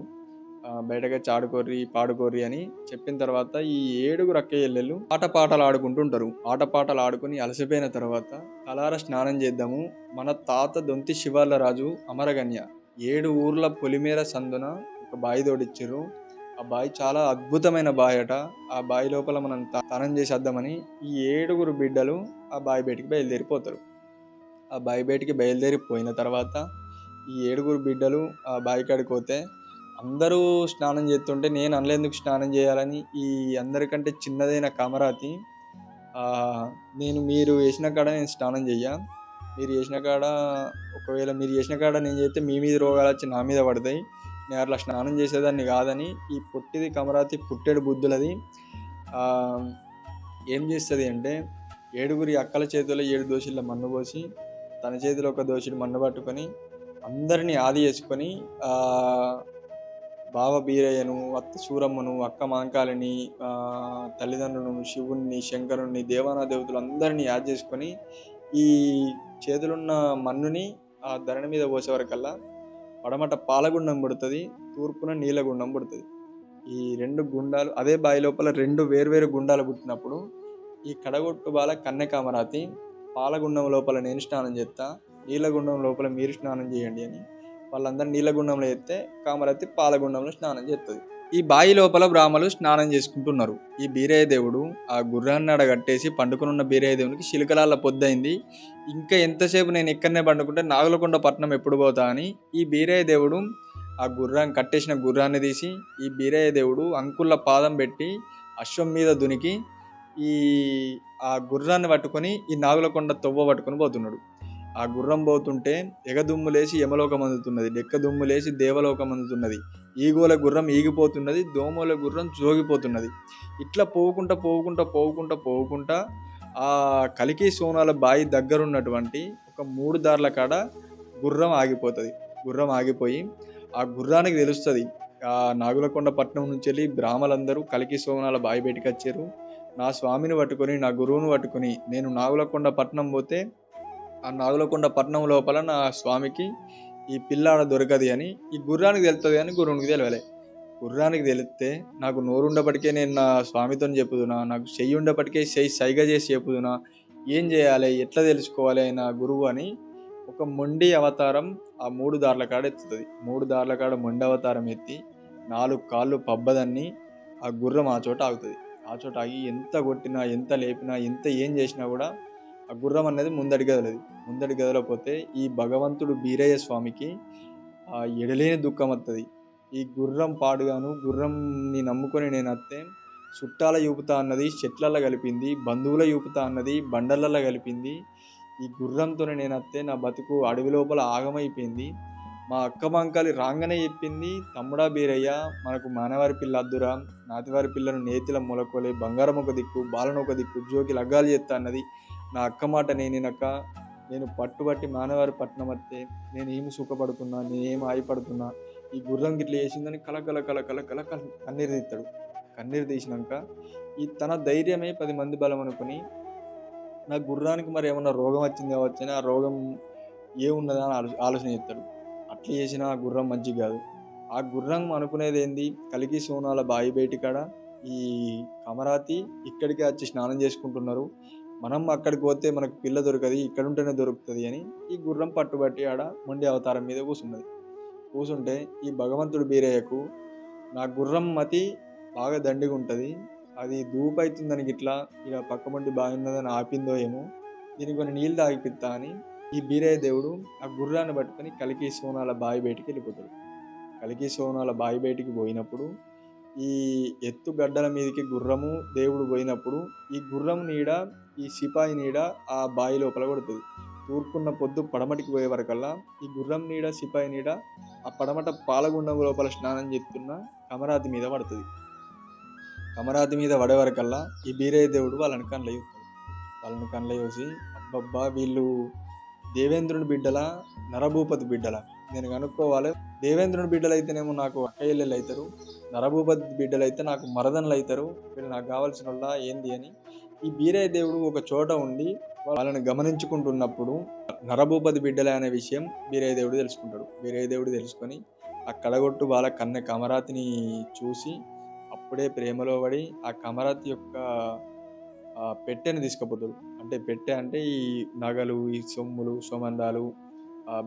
బయటకొచ్చి ఆడుకోర్రి పాడుకోర్రి అని చెప్పిన తర్వాత ఈ 7 అక్క చెల్లెళ్ళు ఆటపాటలు ఆడుకుంటుంటారు. ఆటపాటలు ఆడుకుని అలసిపోయిన తర్వాత తలార స్నానం చేద్దాము, మన తాత దొంతి శివార్ల రాజు అమరగన్య 7 ఊర్ల పొలిమేర సందున ఒక బావి తోడిచ్చారు. ఆ బావి చాలా అద్భుతమైన బావి అట. ఆ బావి లోపల మనం స్నానం చేసేద్దామని ఈ 7 బిడ్డలు ఆ బావి బయటికి బయలుదేరిపోతారు. ఆ బావి బయటికి బయలుదేరిపోయిన తర్వాత ఈ 7 బిడ్డలు ఆ బావి కాడికి పోతే అందరూ స్నానం చేస్తుంటే నేను అందులో స్నానం చేయాలని ఈ అందరికంటే చిన్నదైన కమరాతి మీరు చేసిన కాడ నేను స్నానం చెయ్యా, మీరు చేసిన కాడ ఒకవేళ మీరు చేసిన కాడ నేను చేస్తే మీ మీద రోగాలు వచ్చి నా మీద పడతాయి, నేను అట్లా స్నానం చేసేదాన్ని కాదని ఈ పొట్టిది కమరాతి పుట్టెడు బుద్ధులది ఏం చేస్తుంది అంటే 7 అక్కల చేతిలో 7 దోషుల మన్ను పోసి తన చేతిలో ఒక దోషుడు మన్ను పట్టుకొని అందరినీ ఆది చేసుకొని బావ బీరయ్యను, అత్త సూరమ్మను, అక్క మాంకాలని, తల్లిదండ్రులను, శివుణ్ణి, శంకరుణ్ణి, దేవానా దేవతలు అందరినీ యాద్ చేసుకొని ఈ చేతులున్న మన్నుని ఆ ధరణి మీద పోసేవరకల్లా పడమట పాలగుండం పుడుతుంది, తూర్పున నీలగుండం పుడుతుంది. ఈ 2 గుండాలు అదే బావి లోపల 2 వేర్వేరు గుండాలు పుట్టినప్పుడు ఈ కడగొట్టు బాల కన్నెకామరాతి పాలగుండం లోపల నేను స్నానం చేస్తా, నీలగుండం లోపల మీరు స్నానం చేయండి అని వాళ్ళందరూ నీలగుండంలో చేస్తే కామరాతి పాలగుండంలో స్నానం చేస్తుంది. ఈ బావి లోపల బ్రాహ్మలు స్నానం చేసుకుంటున్నారు. ఈ బీరయ్య దేవుడు ఆ గుర్రాన్ని అడగట్టేసి పండుకునున్న బీరయ్య దేవునికి శిలకలాల పొద్దయింది, ఇంకా ఎంతసేపు నేను ఇక్కడనే పండుకుంటే నాగులకొండ పట్టణం ఎప్పుడు పోతా అని ఈ బీరయ్య దేవుడు ఆ కట్టేసిన గుర్రాన్ని తీసి ఈ బీరయ్య దేవుడు అంకుళ్ళ పాదం పెట్టి అశ్వం మీద దునికి ఆ గుర్రాన్ని పట్టుకొని ఈ నాగులకొండ తొవ్వ పట్టుకొని పోతున్నాడు. ఆ గుర్రం పోతుంటే ఎగదుమ్ములేసి యమలోకం అందుతున్నది, డెక్క దుమ్ములేసి దేవలోకం అందుతున్నది, ఈగోల గుర్రం ఈగిపోతున్నది, దోమల గుర్రం జోగిపోతున్నది. ఇట్లా పోవుకుంటా పోవుకుంటా పోవుకుంటా పోవుకుంటా ఆ కలికి సోనాల బావి దగ్గరున్నటువంటి ఒక 3 దారుల కాడ గుర్రం ఆగిపోతుంది. గుర్రం ఆగిపోయి ఆ గుర్రానికి తెలుస్తుంది ఆ నాగులకొండ పట్టణం నుంచి వెళ్ళి బ్రాహ్మలందరూ కలికి సోనాల బావి బయటికి వచ్చారు, నా స్వామిని పట్టుకొని నా గురువును పట్టుకొని నేను నాగులకొండ పట్టణం పోతే ఆ నాగులకొండ పట్టణం లోపల నా స్వామికి ఈ పిల్లాడ దొరకది అని ఈ గుర్రానికి తెలుస్తుంది కానీ గురువునికి తెలియలే. గుర్రానికి తెలిస్తే నాకు నోరుండపటికే నేను నా స్వామితో చెప్పుదునా, నాకు చెయ్యి ఉండపటికే చెయ్యి సైగ చేసి చెప్పుదునా, ఏం చేయాలి, ఎట్లా తెలుసుకోవాలి నా గురువు అని ఒక మొండి అవతారం ఆ 3 దారుల కాడ ఎత్తుతుంది. 3 దారుల కాడ మొండి అవతారం ఎత్తి 4 కాళ్ళు పబ్బదన్ని ఆ గుర్రం ఆ చోట ఆగుతుంది. ఆ చోట ఆగి ఎంత కొట్టినా, ఎంత లేపినా, ఎంత ఏం చేసినా కూడా ఆ గుర్రం అనేది ముందడి గదిలో పోతే ఈ భగవంతుడు బీరయ్య స్వామికి ఆ ఎడలేని దుఃఖం వస్తుంది. ఈ గుర్రం పాడుగాను, గుర్రంని నమ్ముకొని నేను అత్తే చుట్టాల యూపుతా అన్నది చెట్లల్లో కలిపింది, బంధువుల యూపుతా అన్నది బండలల్లో కలిపింది, ఈ గుర్రంతోనే నేను అత్తే నా బతుకు అడవి లోపల ఆగమైపోయింది, మా అక్క మంకాలి రాగానే చెప్పింది, తమ్ముడా బీరయ్య మనకు మానవారి పిల్ల అద్దురా, నాతివారి పిల్లను నేతిల మొలకోలే, బంగారం ఒక దిక్కు బాలను ఒక దిక్కు జోకి లగ్గాలు చేస్తా అన్నది, నా అక్క మాట నేనినక నేను పట్టుబట్టి మానవారి పట్టణం వస్తే నేను ఏమి సుఖపడుతున్నా, నేనేమి ఆయిపడుతున్నా, ఈ గుర్రం గిట్ల చేసిందని కలకల కలకల కలకల కన్నీరు తీస్తాడు. కన్నీరు తీసినాక ఈ తన ధైర్యమే 10 మంది బలం అనుకుని నా గుర్రానికి మరి ఏమన్నా రోగం వచ్చింది కావచ్చు అని ఆ రోగం ఏమున్నదా అని ఆలోచన చేస్తాడు. అట్లా చేసిన ఆ గుర్రం మంచిగా కాదు. ఆ గుర్రం అనుకునేది ఏంది, కలికి సోనాల బావి బయటి కాడ ఈ కమరాతి ఇక్కడికే వచ్చి స్నానం చేసుకుంటున్నారు, మనం అక్కడికి పోతే మనకు పిల్ల దొరకది, ఇక్కడ ఉంటేనే దొరుకుతుంది అని ఈ గుర్రం పట్టుబట్టి ఆడ మొండి అవతారం మీద కూర్చుంటే ఈ భగవంతుడు బీరయ్యకు నా గుర్రం మతి బాగా దండిగా ఉంటుంది, అది దూపైతుందని గిట్లా ఇక పక్క మండి బాగున్నదని ఆపిందో ఏమో, దీనికి కొన్ని నీళ్ళు తాగిపిస్తా అని ఈ బీరయ్య దేవుడు ఆ గుర్రాన్ని పట్టుకొని కలికి సోనాల బావి బయటికి వెళ్ళిపోతాడు. కలికి సోనాల బావి బయటికి పోయినప్పుడు ఈ ఎత్తు గడ్డల మీదకి గుర్రము దేవుడు పోయినప్పుడు ఈ గుర్రం నీడ ఈ సిపాయి నీడ ఆ బావి లోపల కొడుతుంది. తూర్పున్న పొద్దు పడమటికి పోయే వరకల్లా ఈ గుర్రం నీడ సిపాయి నీడ ఆ పడమట పాలగుండం లోపల స్నానం చేస్తున్న కమరాతి మీద పడుతుంది. కమరాతి మీద పడే వరకల్లా ఈ బీరయ్య దేవుడు వాళ్ళని కళ్ళ చూస్తాడు. వాళ్ళని కళ్ళ చూసి అబ్బబ్బా వీళ్ళు దేవేంద్రుని బిడ్డల నరభూపతి బిడ్డల నేను కనుక్కోవాలి. దేవేంద్రుని బిడ్డలు అయితేనేమో నాకు అక్కయ్యలు అవుతారు, నరభూపతి బిడ్డలు అయితే నాకు మరదనలు అవుతారు, వీళ్ళు నాకు కావాల్సిన వాళ్ళ ఏంది అని ఈ బీరయ్య దేవుడు ఒక చోట ఉండి వాళ్ళని గమనించుకుంటున్నప్పుడు నరభూపతి బిడ్డలే అనే విషయం బీరయ్య దేవుడు తెలుసుకుంటాడు. బీరయ్య దేవుడు తెలుసుకొని ఆ కడగొట్టు వాళ్ళ కన్నె కమరాతిని చూసి అప్పుడే ప్రేమలో పడి ఆ కమరాతి యొక్క పెట్టెను తీసుకుపోతాడు. అంటే పెట్టె అంటే ఈ నగలు, ఈ సొమ్ములు, సోమందాలు,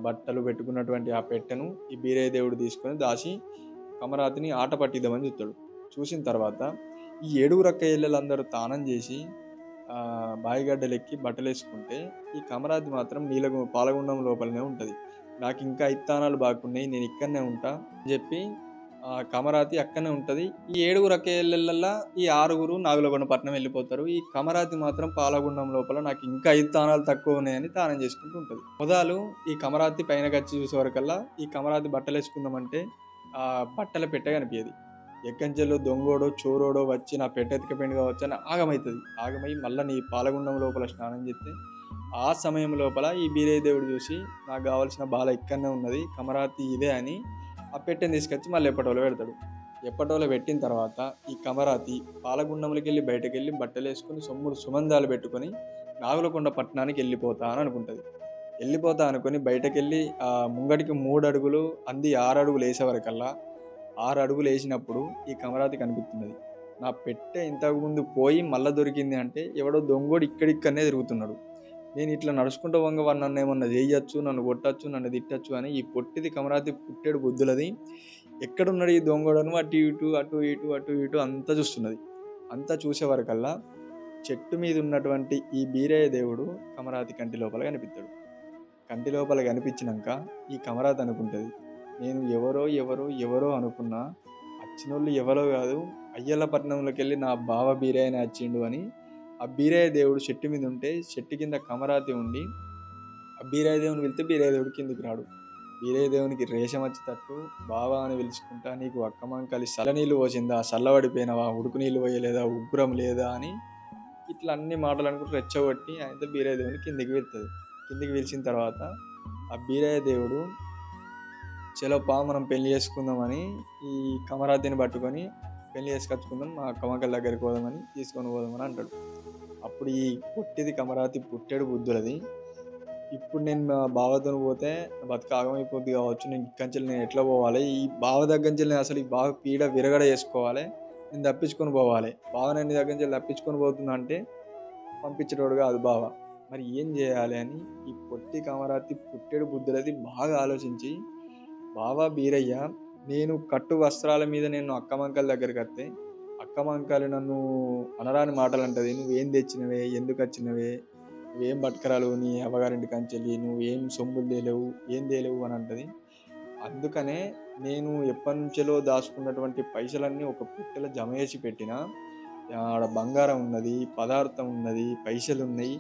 బట్టలు పెట్టుకున్నటువంటి ఆ పెట్టెను ఈ బీరయ్య దేవుడు తీసుకొని దాచి కమరాతిని ఆట పట్టిద్దామని చూస్తాడు. చూసిన తర్వాత ఈ 7 అక్కయ్యలందరూ తానం చేసి బాయిగడ్డలెక్కి బట్టలు వేసుకుంటే ఈ కమరాతి మాత్రం పాలగుండం లోపలనే ఉంటుంది. నాకు ఇంకా 5 తానాలు బాగున్నాయి, నేను ఇక్కడనే ఉంటా అని చెప్పి కమరాతి అక్కడనే ఉంటుంది. ఈ 7 అక్కయ్యలల్లా ఈ 6 నాగులగొండ పట్నం వెళ్ళిపోతారు. ఈ కమరాతి మాత్రం పాలగుండం లోపల నాకు ఇంకా 5 తానాలు తక్కువ ఉన్నాయని తానం చేసుకుంటూ ఉంటుంది. మొదలు ఈ కమరాతి పైన వచ్చి చూసే వరకల్లా ఈ కమరాతి బట్టలు వేసుకుందామంటే ఆ బట్టల పెట్టె కనిపించేది. ఎక్కంచెల్లో దొంగోడో చోరోడో వచ్చి నా పెట్టెత్తికపోయింది కావచ్చు అని ఆగమవుతుంది. ఆగమై మళ్ళీ నీ పాలగుండం లోపల స్నానం చేస్తే ఆ సమయం లోపల ఈ బీరయ్య దేవుడు చూసి నాకు కావాల్సిన బాల ఇక్కడనే ఉన్నది, కమరాతి ఇదే అని ఆ పెట్టెని తీసుకొచ్చి మళ్ళీ ఎప్పటోలో పెడతాడు. ఎప్పటోలో పెట్టిన తర్వాత ఈ కమరాతి పాలగుండంలోకి వెళ్ళి బయటకు వెళ్ళి బట్టలు వేసుకొని సొమ్ముడు సుమందాలు పెట్టుకొని నాగులకొండ పట్టణానికి వెళ్ళిపోతా అని అనుకుంటుంది. వెళ్ళిపోతా అనుకొని బయటకు వెళ్ళి ముంగడికి 3 అడుగులు అంది 6 అడుగులు వేసే వరకల్లా 6 అడుగులు వేసినప్పుడు ఈ కమరాతి కనిపిస్తున్నది. నా పెట్టె ఇంతకుముందు పోయి మళ్ళీ దొరికింది అంటే ఎవడో దొంగోడు ఇక్కడిక్కడనే తిరుగుతున్నాడు. నేను ఇట్లా నడుచుకుంటూ వంగ వాడు నన్ను ఏమన్నా చేయొచ్చు, నన్ను కొట్టచ్చు, నన్ను తిట్టచ్చు అని ఈ పొట్టిది కమరాతి పుట్టేడు బుద్ధులది ఎక్కడున్నాడు ఈ దొంగోడను అటు ఇటు అటు ఇటు అటు ఇటు అంతా చూస్తున్నది. అంతా చూసే వరకల్లా చెట్టు మీద ఉన్నటువంటి ఈ బీరయ్య దేవుడు కమరాతి కంటి లోపల కనిపిస్తాడు. కంటి లోపల కనిపించినాక ఈ కమరాతి అనుకుంటుంది, నేను ఎవరో ఎవరో ఎవరో అనుకున్నా, వచ్చినోళ్ళు ఎవరో కాదు, అయ్యల్లపట్నంలోకి వెళ్ళి నా బావ బీరయ్యనే వచ్చిండు అని ఆ బీరయ్య దేవుడు చెట్టు మీద ఉంటే చెట్టు కింద కమరాతి ఉండి ఆ బీరయ్య దేవుని వెళ్తే బీరయ్య దేవుడు కిందికి రాడు. బీరయ్య దేవునికి రేషం వచ్చేటట్టు బావా అని పిలుచుకుంటా, నీకు అక్కమంకలి చల్ల నీళ్ళు పోసిందా, చల్లబడిపోయినవా, ఉడుకు నీళ్ళు పోయలేదా, ఉగ్గురం లేదా అని ఇట్లా అన్ని మాటలు అనుకుంటూ రెచ్చగొట్టి ఆయనతో బీరయ్య దేవుని కిందికి వెళ్తుంది. కిందికి పిలిచిన తర్వాత ఆ బీరయ్య దేవుడు చలోపా మనం పెళ్లి చేసుకుందామని ఈ కమరాతిని పట్టుకొని పెళ్లి చేసుకొచ్చుకుందాం, మా కమకల దగ్గరికి పోదామని తీసుకొని పోదామని అంటాడు. అప్పుడు ఈ పొట్టిది కమరాతి పుట్టేడు బుద్ధులది, ఇప్పుడు నేను మా బావతో పోతే బతుక ఆగమైపోద్ది కావచ్చు, నేను ఇక్కంచెలు నేను ఎట్లా పోవాలి, ఈ బావ దగ్గర నుంచి నేను అసలు ఈ బావ పీడ విరగడ చేసుకోవాలి, నేను తప్పించుకొని పోవాలి, బావ నేను దగ్గర నుంచి తప్పించుకొని పోతున్నా అంటే పంపించేటోడు కాదు బావ, మరి ఏం చేయాలి అని ఈ పొట్టి కమరాతి పుట్టేడు బుద్ధులది బాగా ఆలోచించి, బావా బీరయ్య, నేను కట్టు వస్త్రాల మీద నేను అక్కమంకల దగ్గరికి వస్తే అక్కమంకలు నన్ను అనరాని మాటలు అంటది, నువ్వేం తెచ్చినవే, ఎందుకు వచ్చినవే, నువ్వేం పట్టుకరాలు, నీ అవ్వగారింటి కంచెల్లి, నువ్వేం సొమ్ములు తేలేవు, ఏం తేలేవు అని అంటది. అందుకనే నేను ఎప్పటి నుంచో దాచుకున్నటువంటి పైసలన్నీ ఒక పెట్టెలో జమ చేసి పెట్టిన, ఆడ బంగారం ఉన్నది, పదార్థం ఉన్నది, పైసలు ఉన్నాయి,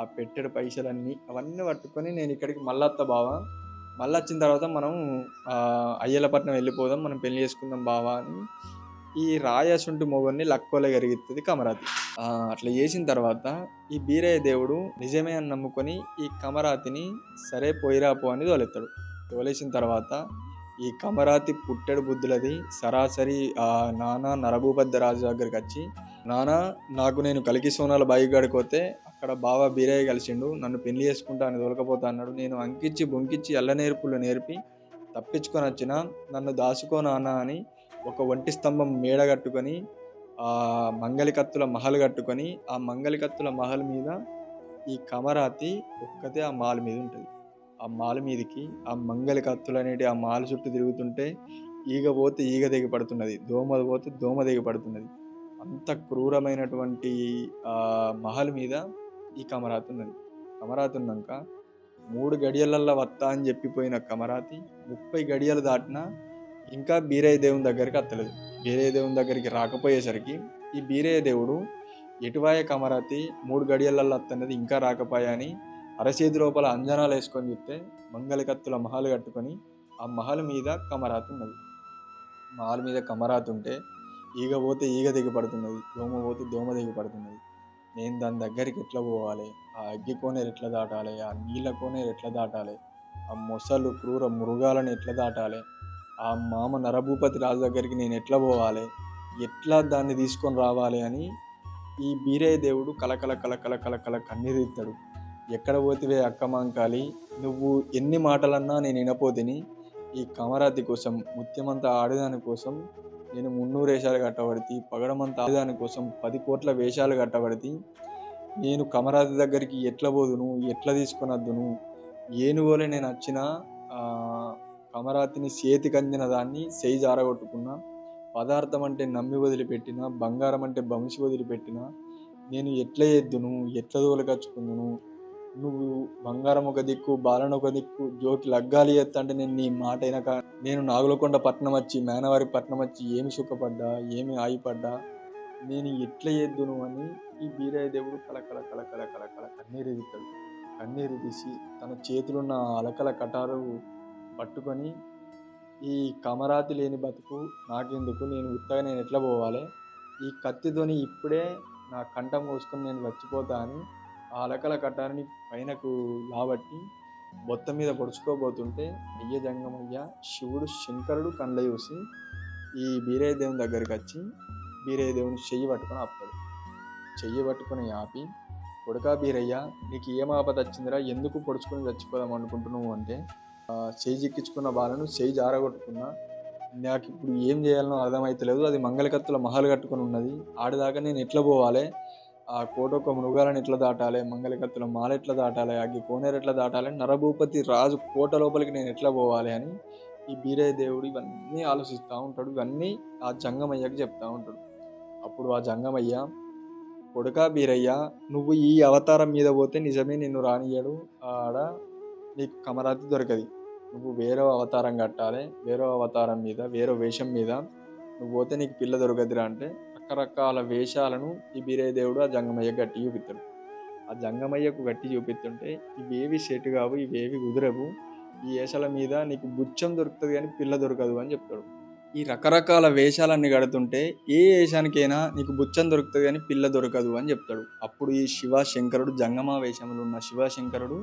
ఆ పెట్టెడు పైసలన్నీ అవన్నీ పట్టుకొని నేను ఇక్కడికి మళ్ళొత్త బావా, మళ్ళీ వచ్చిన తర్వాత మనం అయ్యలపట్నం వెళ్ళిపోదాం, మనం పెళ్లి చేసుకుందాం బావా అని ఈ రాయసుంటి మొగన్ని లక్కోలే గరిగిస్తుంది కమరాతి. అట్లా చేసిన తర్వాత ఈ బీరయ్య దేవుడు నిజమే అని నమ్ముకొని ఈ కమరాతిని సరే పోయిరాపో అని తోలెత్తాడు. తోలేసిన తర్వాత ఈ కమరాతి పుట్టెడు బుద్ధులది సరాసరి నానా నరభూపతి రాజు దగ్గరికి వచ్చి, నానా నాకు నేను కలికి సోనాల బాయిగాడికి పోతే అక్కడ బావ బీరయ్య కలిసిండు, నన్ను పెళ్లి చేసుకుంటా అని తోలకపోతా అన్నాడు, నేను అంకించి బొంకిచ్చి అల్లనేర్పులు నేర్పి తప్పించుకొని వచ్చిన, నన్ను దాచుకో నాన్న అని ఒక ఒంటి స్తంభం మేడ కట్టుకొని మంగళికత్తుల మహల్ కట్టుకొని ఆ మంగళికత్తుల మహల్ మీద ఈ కమరాతి ఒక్కతే ఆ మాల్ మీద ఉంటుంది. ఆ మాల్ మీదకి ఆ మంగళికత్తులు అనేటి ఆ మాల్ చుట్టూ తిరుగుతుంటే ఈగ పోతే ఈగ దిగి పడుతున్నది, దోమ పోతే దోమ దిగి పడుతున్నది. అంత క్రూరమైనటువంటి మహల్ మీద ఈ కమరాతి ఉన్నది. కమరాతి ఉన్నాక 3 గడియలల్లో వత్తా అని చెప్పిపోయిన కమరాతి 30 గడియలు దాటినా ఇంకా బీరయ్య దేవుని దగ్గరికి వస్తలేదు. బీరయ్య దేవుని దగ్గరికి రాకపోయేసరికి ఈ బీరయ్య దేవుడు ఎటువాయ కమరాతి 3 గడియలల్లో వస్తున్నది ఇంకా రాకపోయా అని అరచేతి లోపల అంజనాలు వేసుకొని చూస్తే మంగళకత్తుల మహల్ కట్టుకొని ఆ మహల్ మీద కమరాతు ఉన్నది. మహల్ మీద కమరాతు ఉంటే ఈగ పోతే ఈగ దిగపడుతున్నది, దోమ పోతే దోమ దిగపడుతున్నది. నేను దాని దగ్గరికి ఎట్లా పోవాలి, ఆ అగ్గి కోనేరు ఎట్లా దాటాలి, ఆ నీళ్ళ కోనేరు ఎట్లా దాటాలి, ఆ మొసలు క్రూర మృగాలను ఎట్లా దాటాలి, ఆ మామ నరభూపతి రాజు దగ్గరికి నేను ఎట్లా పోవాలి, ఎట్లా దాన్ని తీసుకొని రావాలి అని ఈ బీరయ్య దేవుడు కలకల కలకల కలకల కన్నీరిస్తాడు. ఎక్కడ పోతివే అక్కమాంకాలి, నువ్వు ఎన్ని మాటలన్నా నేను వినపోతిని. ఈ కమరాతి కోసం, ముత్యమంతా ఆడదాని కోసం నేను 300 వేషాలు కట్టబడితి, పగడమంతా ఆడదాని కోసం 10 కోట్ల వేషాలు కట్టబడితి. నేను కమరాతి దగ్గరికి ఎట్లా పోదును, ఎట్లా తీసుకొని వద్దును, ఏనుగోలే నేను వచ్చిన కమరాతిని చేతికి అందిన దాన్ని చేయి జారగొట్టుకున్నా, పదార్థం అంటే నమ్మి వదిలిపెట్టిన, బంగారం అంటే బంసి వదిలిపెట్టిన, నేను ఎట్లా ఎద్దును, ఎట్లా తోలుకచ్చుకుందును, నువ్వు బంగారం ఒక దిక్కు, బాలను ఒక దిక్కు, జోకి లగ్గాలి ఎత్త అంటే నేను నీ మాట అయినాక నేను నాగులకొండ పట్నం వచ్చి, మేనవారి పట్నం వచ్చి ఏమి సుఖపడ్డా, ఏమి ఆగిపడ్డా, నేను ఎట్లా ఎద్దును అని ఈ బీరయ్య దేవుడు కలకల కలకల కలకల కన్నీరు తీస్తాడు. కన్నీరు తీసి తన చేతులున్న అలకల కటారు పట్టుకొని, ఈ కమరాతి లేని బతుకు నాకెందుకు, నేను ఉత్తగా నేను ఎట్లా పోవాలి, ఈ కత్తితోని ఇప్పుడే నా కంఠం కోసుకొని నేను చచ్చిపోతా అని ఆ అలకల కటారిని పైనకు లాబట్టి బొత్తం మీద పొడుచుకోబోతుంటే అయ్య జంగమయ్య శివుడు శంకరుడు కండ్ల చూసి ఈ బీరయ్య దేవుని దగ్గరికి వచ్చి బీరయ్య దేవుని చెయ్యి పట్టుకొని ఆపుతాడు. చెయ్యి పట్టుకొని ఆపి, కొడుకా బీరయ్య, నీకు ఏం ఆపద వచ్చిందిరా, ఎందుకు పొడుచుకొని చచ్చిపోదాం అనుకుంటున్నావు అంటే, చెయ్యి చిక్కించుకున్న బాలను చెయ్యి జారగొట్టుకున్నా, నాకు ఇప్పుడు ఏం చేయాలనో అర్థమైతలేదు, అది మంగళకత్తుల మహల్ కట్టుకొని ఉన్నది, ఆడిదాకా నేను ఎట్లా పోవాలి, ఆ కోటొక్క మృగాలను ఎట్లా దాటాలి, మంగళకత్తుల మాల ఎట్లా దాటాలి, అగ్గి కోనేరు ఎట్లా దాటాలి, నరభూపతి రాజు కోట లోపలికి నేను ఎట్లా పోవాలి అని ఈ బీరయ్య దేవుడు ఇవన్నీ ఆలోచిస్తూ ఉంటాడు. ఇవన్నీ ఆ జంగమయ్యకి చెప్తా ఉంటాడు. అప్పుడు ఆ జంగమయ్య, కొడుకా బీరయ్య, నువ్వు ఈ అవతారం మీద పోతే నిజమే నిన్ను రానియడు, ఆడ నీకు కమరాతి దొరకది, నువ్వు వేరే అవతారం కట్టాలి, వేరే అవతారం మీద వేరే వేషం మీద నువ్వు పోతే నీకు పిల్ల దొరకదురా అంటే రకరకాల వేషాలను ఈ బీరయ్య దేవుడు ఆ జంగమయ్యకు గట్టి చూపిస్తాడు. ఆ జంగమయ్యకు గట్టి చూపిస్తుంటే ఇవేవి సెట్ కావు, ఇవేవి కుదరవు, ఈ వేషాల మీద నీకు బుచ్చం దొరుకుతుంది కానీ పిల్ల దొరకదు అని చెప్తాడు. ఈ రకరకాల వేషాలన్నీ కడుతుంటే ఏ వేషానికైనా నీకు బుచ్చం దొరుకుతుంది కానీ పిల్ల దొరకదు అని చెప్తాడు. అప్పుడు ఈ శివశంకరుడు, జంగమ వేషంలో ఉన్న శివశంకరుడు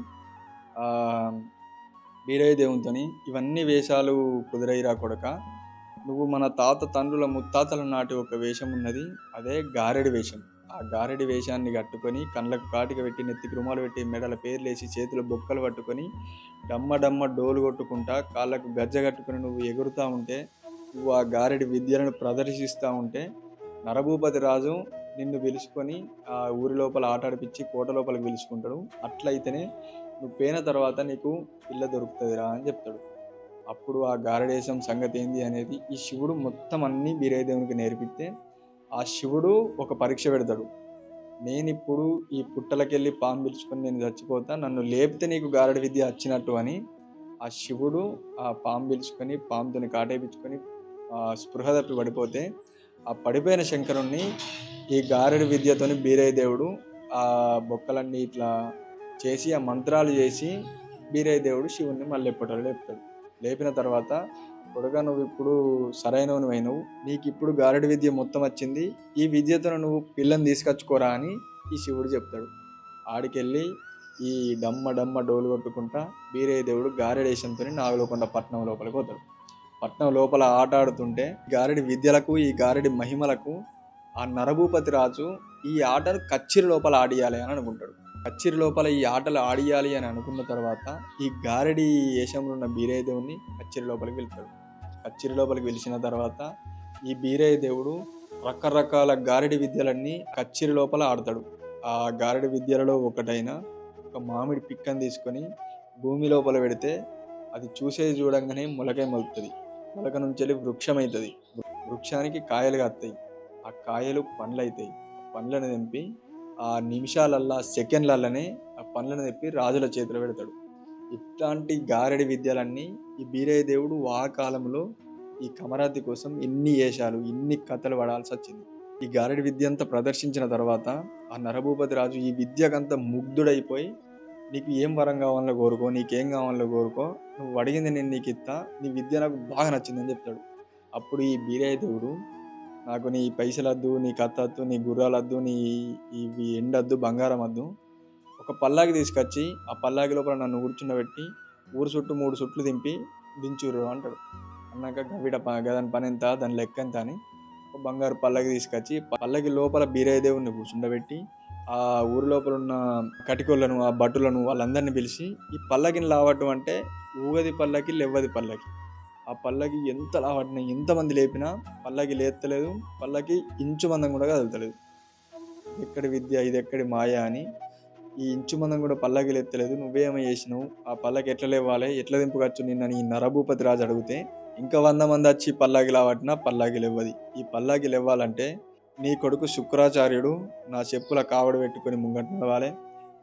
బీరయ్య దేవునితోని, ఇవన్నీ వేషాలు కుదిరైరా కొడక, నువ్వు మన తాత తండ్రుల ముత్తాతల నాటి ఒక వేషం ఉన్నది, అదే గారెడి వేషం. ఆ గారెడి వేషాన్ని కట్టుకొని కళ్ళకు కాటిక పెట్టి, నెత్తికి రుమాలు పెట్టి, మెడల పేర్లేసి, చేతులు బొక్కలు పట్టుకొని, డమ్మ డమ్మ డోలు కొట్టుకుంటా, కాళ్ళకు గజ్జ కట్టుకొని నువ్వు ఎగురుతూ ఉంటే, నువ్వు ఆ గారెడి విద్యలను ప్రదర్శిస్తూ ఉంటే నరభూపతి రాజు నిన్ను పిలుచుకొని ఆ ఊరి లోపల ఆటాడిపించి కోట లోపలికి పిలుచుకుంటాడు. అట్లయితేనే నువ్వు పోయిన తర్వాత నీకు పిల్ల దొరుకుతుందిరా అని చెప్తాడు. అప్పుడు ఆ గారడేశం సంగతి ఏంది అనేది ఈ శివుడు మొత్తం అన్నీ బీరయ్య దేవునికి నేర్పిస్తే ఆ శివుడు ఒక పరీక్ష పెడతాడు. నేను ఇప్పుడు ఈ పుట్టలకెళ్ళి పాము పిలుచుకొని నేను చచ్చిపోతా, నన్ను లేపితే నీకు గారడి విద్య వచ్చినట్టు అని ఆ శివుడు ఆ పాము పిలుచుకొని పాముతోని కాటేపించుకొని స్పృహ తప్పి పడిపోతే, ఆ పడిపోయిన శంకరుణ్ణి ఈ గారడి విద్యతోని బీరయ్య దేవుడు ఆ బొక్కలన్నీ ఇట్లా చేసి ఆ మంత్రాలు చేసి బీరయ్య దేవుడు శివుణ్ణి మళ్ళీ ఎప్పటాలు లేపుతాడు. లేపిన తర్వాత, కొడుగా నువ్వు ఇప్పుడు సరైనవను అయినవు, నీకు ఇప్పుడు గారడి విద్య మొత్తం వచ్చింది, ఈ విద్యతో నువ్వు పిల్లని తీసుకొచ్చుకోరా అని ఈ శివుడు చెప్తాడు. ఆడికెళ్ళి ఈ డమ్మ డమ్మ డోలు కొట్టుకుంటా బీరయ్య దేవుడు గారెడేశంతో నాగులకొండ పట్నం లోపలికి పోతాడు. పట్నం లోపల ఆట ఆడుతుంటే గారెడి విద్యలకు, ఈ గారెడి మహిమలకు ఆ నరభూపతి రాజు ఈ ఆటను కచ్చిరి లోపల ఆడియాలి అని అనుకుంటాడు. కచ్చిరి లోపల ఈ ఆటలు ఆడియాలి అని అనుకున్న తర్వాత ఈ గారెడి వేషంలో ఉన్న బీరయ్య దేవుడిని కచ్చిరి లోపలికి వెళ్తాడు. కచ్చిరి లోపలికి వెలిసిన తర్వాత ఈ బీరయ్య దేవుడు రకరకాల గారెడి విద్యలన్నీ కచ్చిరి లోపల ఆడతాడు. ఆ గారెడి విద్యలలో ఒకటైన ఒక మామిడి పిక్కని తీసుకొని భూమి లోపల పెడితే అది చూడంగానే మొలకై మొలుతుంది, మొలక నుంచి వృక్షం అవుతుంది, వృక్షానికి కాయలు కాస్తాయి, ఆ కాయలు పండ్లు అవుతాయి, పండ్లను తెంపి ఆ నిమిషాలల్లా సెకండ్లల్లనే ఆ పండ్లను తెప్పి రాజుల చేతిలో పెడతాడు. ఇట్లాంటి గారెడి విద్యలన్నీ ఈ బీరయ్య దేవుడు ఆ కాలంలో ఈ కమరాతి కోసం ఇన్ని వేషాలు, ఇన్ని కథలు పడాల్సి వచ్చింది. ఈ గారెడి విద్య అంతా ప్రదర్శించిన తర్వాత ఆ నరభూపతి రాజు ఈ విద్యకంతా ముగ్ధుడైపోయి నీకు ఏం వరం కావాలో కోరుకో, నీకేం కావాలో కోరుకో, నువ్వు అడిగింది నేను నీకు ఇస్తా, నీ విద్య నాకు బాగా నచ్చిందని చెప్తాడు. అప్పుడు ఈ బీరయ్య దేవుడు, నాకు నీ పైసలొద్దు, నీ కత్తొద్దు, నీ గుర్రాలొద్దు, నీ ఇవి ఎండొద్దు, బంగారం వద్దు, ఒక పల్లాకి తీసుకొచ్చి ఆ పల్లాకి లోపల నన్ను కూర్చుండబెట్టి ఊరు చుట్టూ 3 చుట్లు దించుర్రు అంటాడు. అన్నాక గదాని పని ఎంత, దాని లెక్క ఎంత అని ఒక బంగారు పల్లకి తీసుకొచ్చి పల్లకి లోపల బీరయ్య దేవుడిని కూర్చుండబెట్టి ఆ ఊరి లోపల ఉన్న కటికోళ్ళను, ఆ భటులను వాళ్ళందరినీ పిలిచి ఈ పల్లకిని లావటం అంటే ఊగది పల్లకి, లెవ్వది పల్లకి. ఆ పల్లకి ఎంత లావట్టినా, ఎంతమంది లేపినా పల్లకి లేత్తలేదు, పల్లకి ఇంచు మందం కూడా కదులుతలేదు. ఎక్కడి విద్య, ఇది ఎక్కడి మాయ అని ఈ ఇంచు మందం కూడా పల్లకి లేత్తలేదు, నువ్వేమో చేసినావు, ఆ పల్లకి ఎట్లా లేవాలి, ఎట్లా దింపుకొచ్చు నిన్నని ఈ నరభూపతి రాజు అడిగితే, ఇంకా 100 మంది వచ్చి పల్లాకి లావట్టినా పల్లాకి లేవ్వది. ఈ పల్లాకి లేవ్వాలంటే నీ కొడుకు శుక్రాచార్యుడు నా చెప్పుల కావడి పెట్టుకొని ముంగట నడవాలి,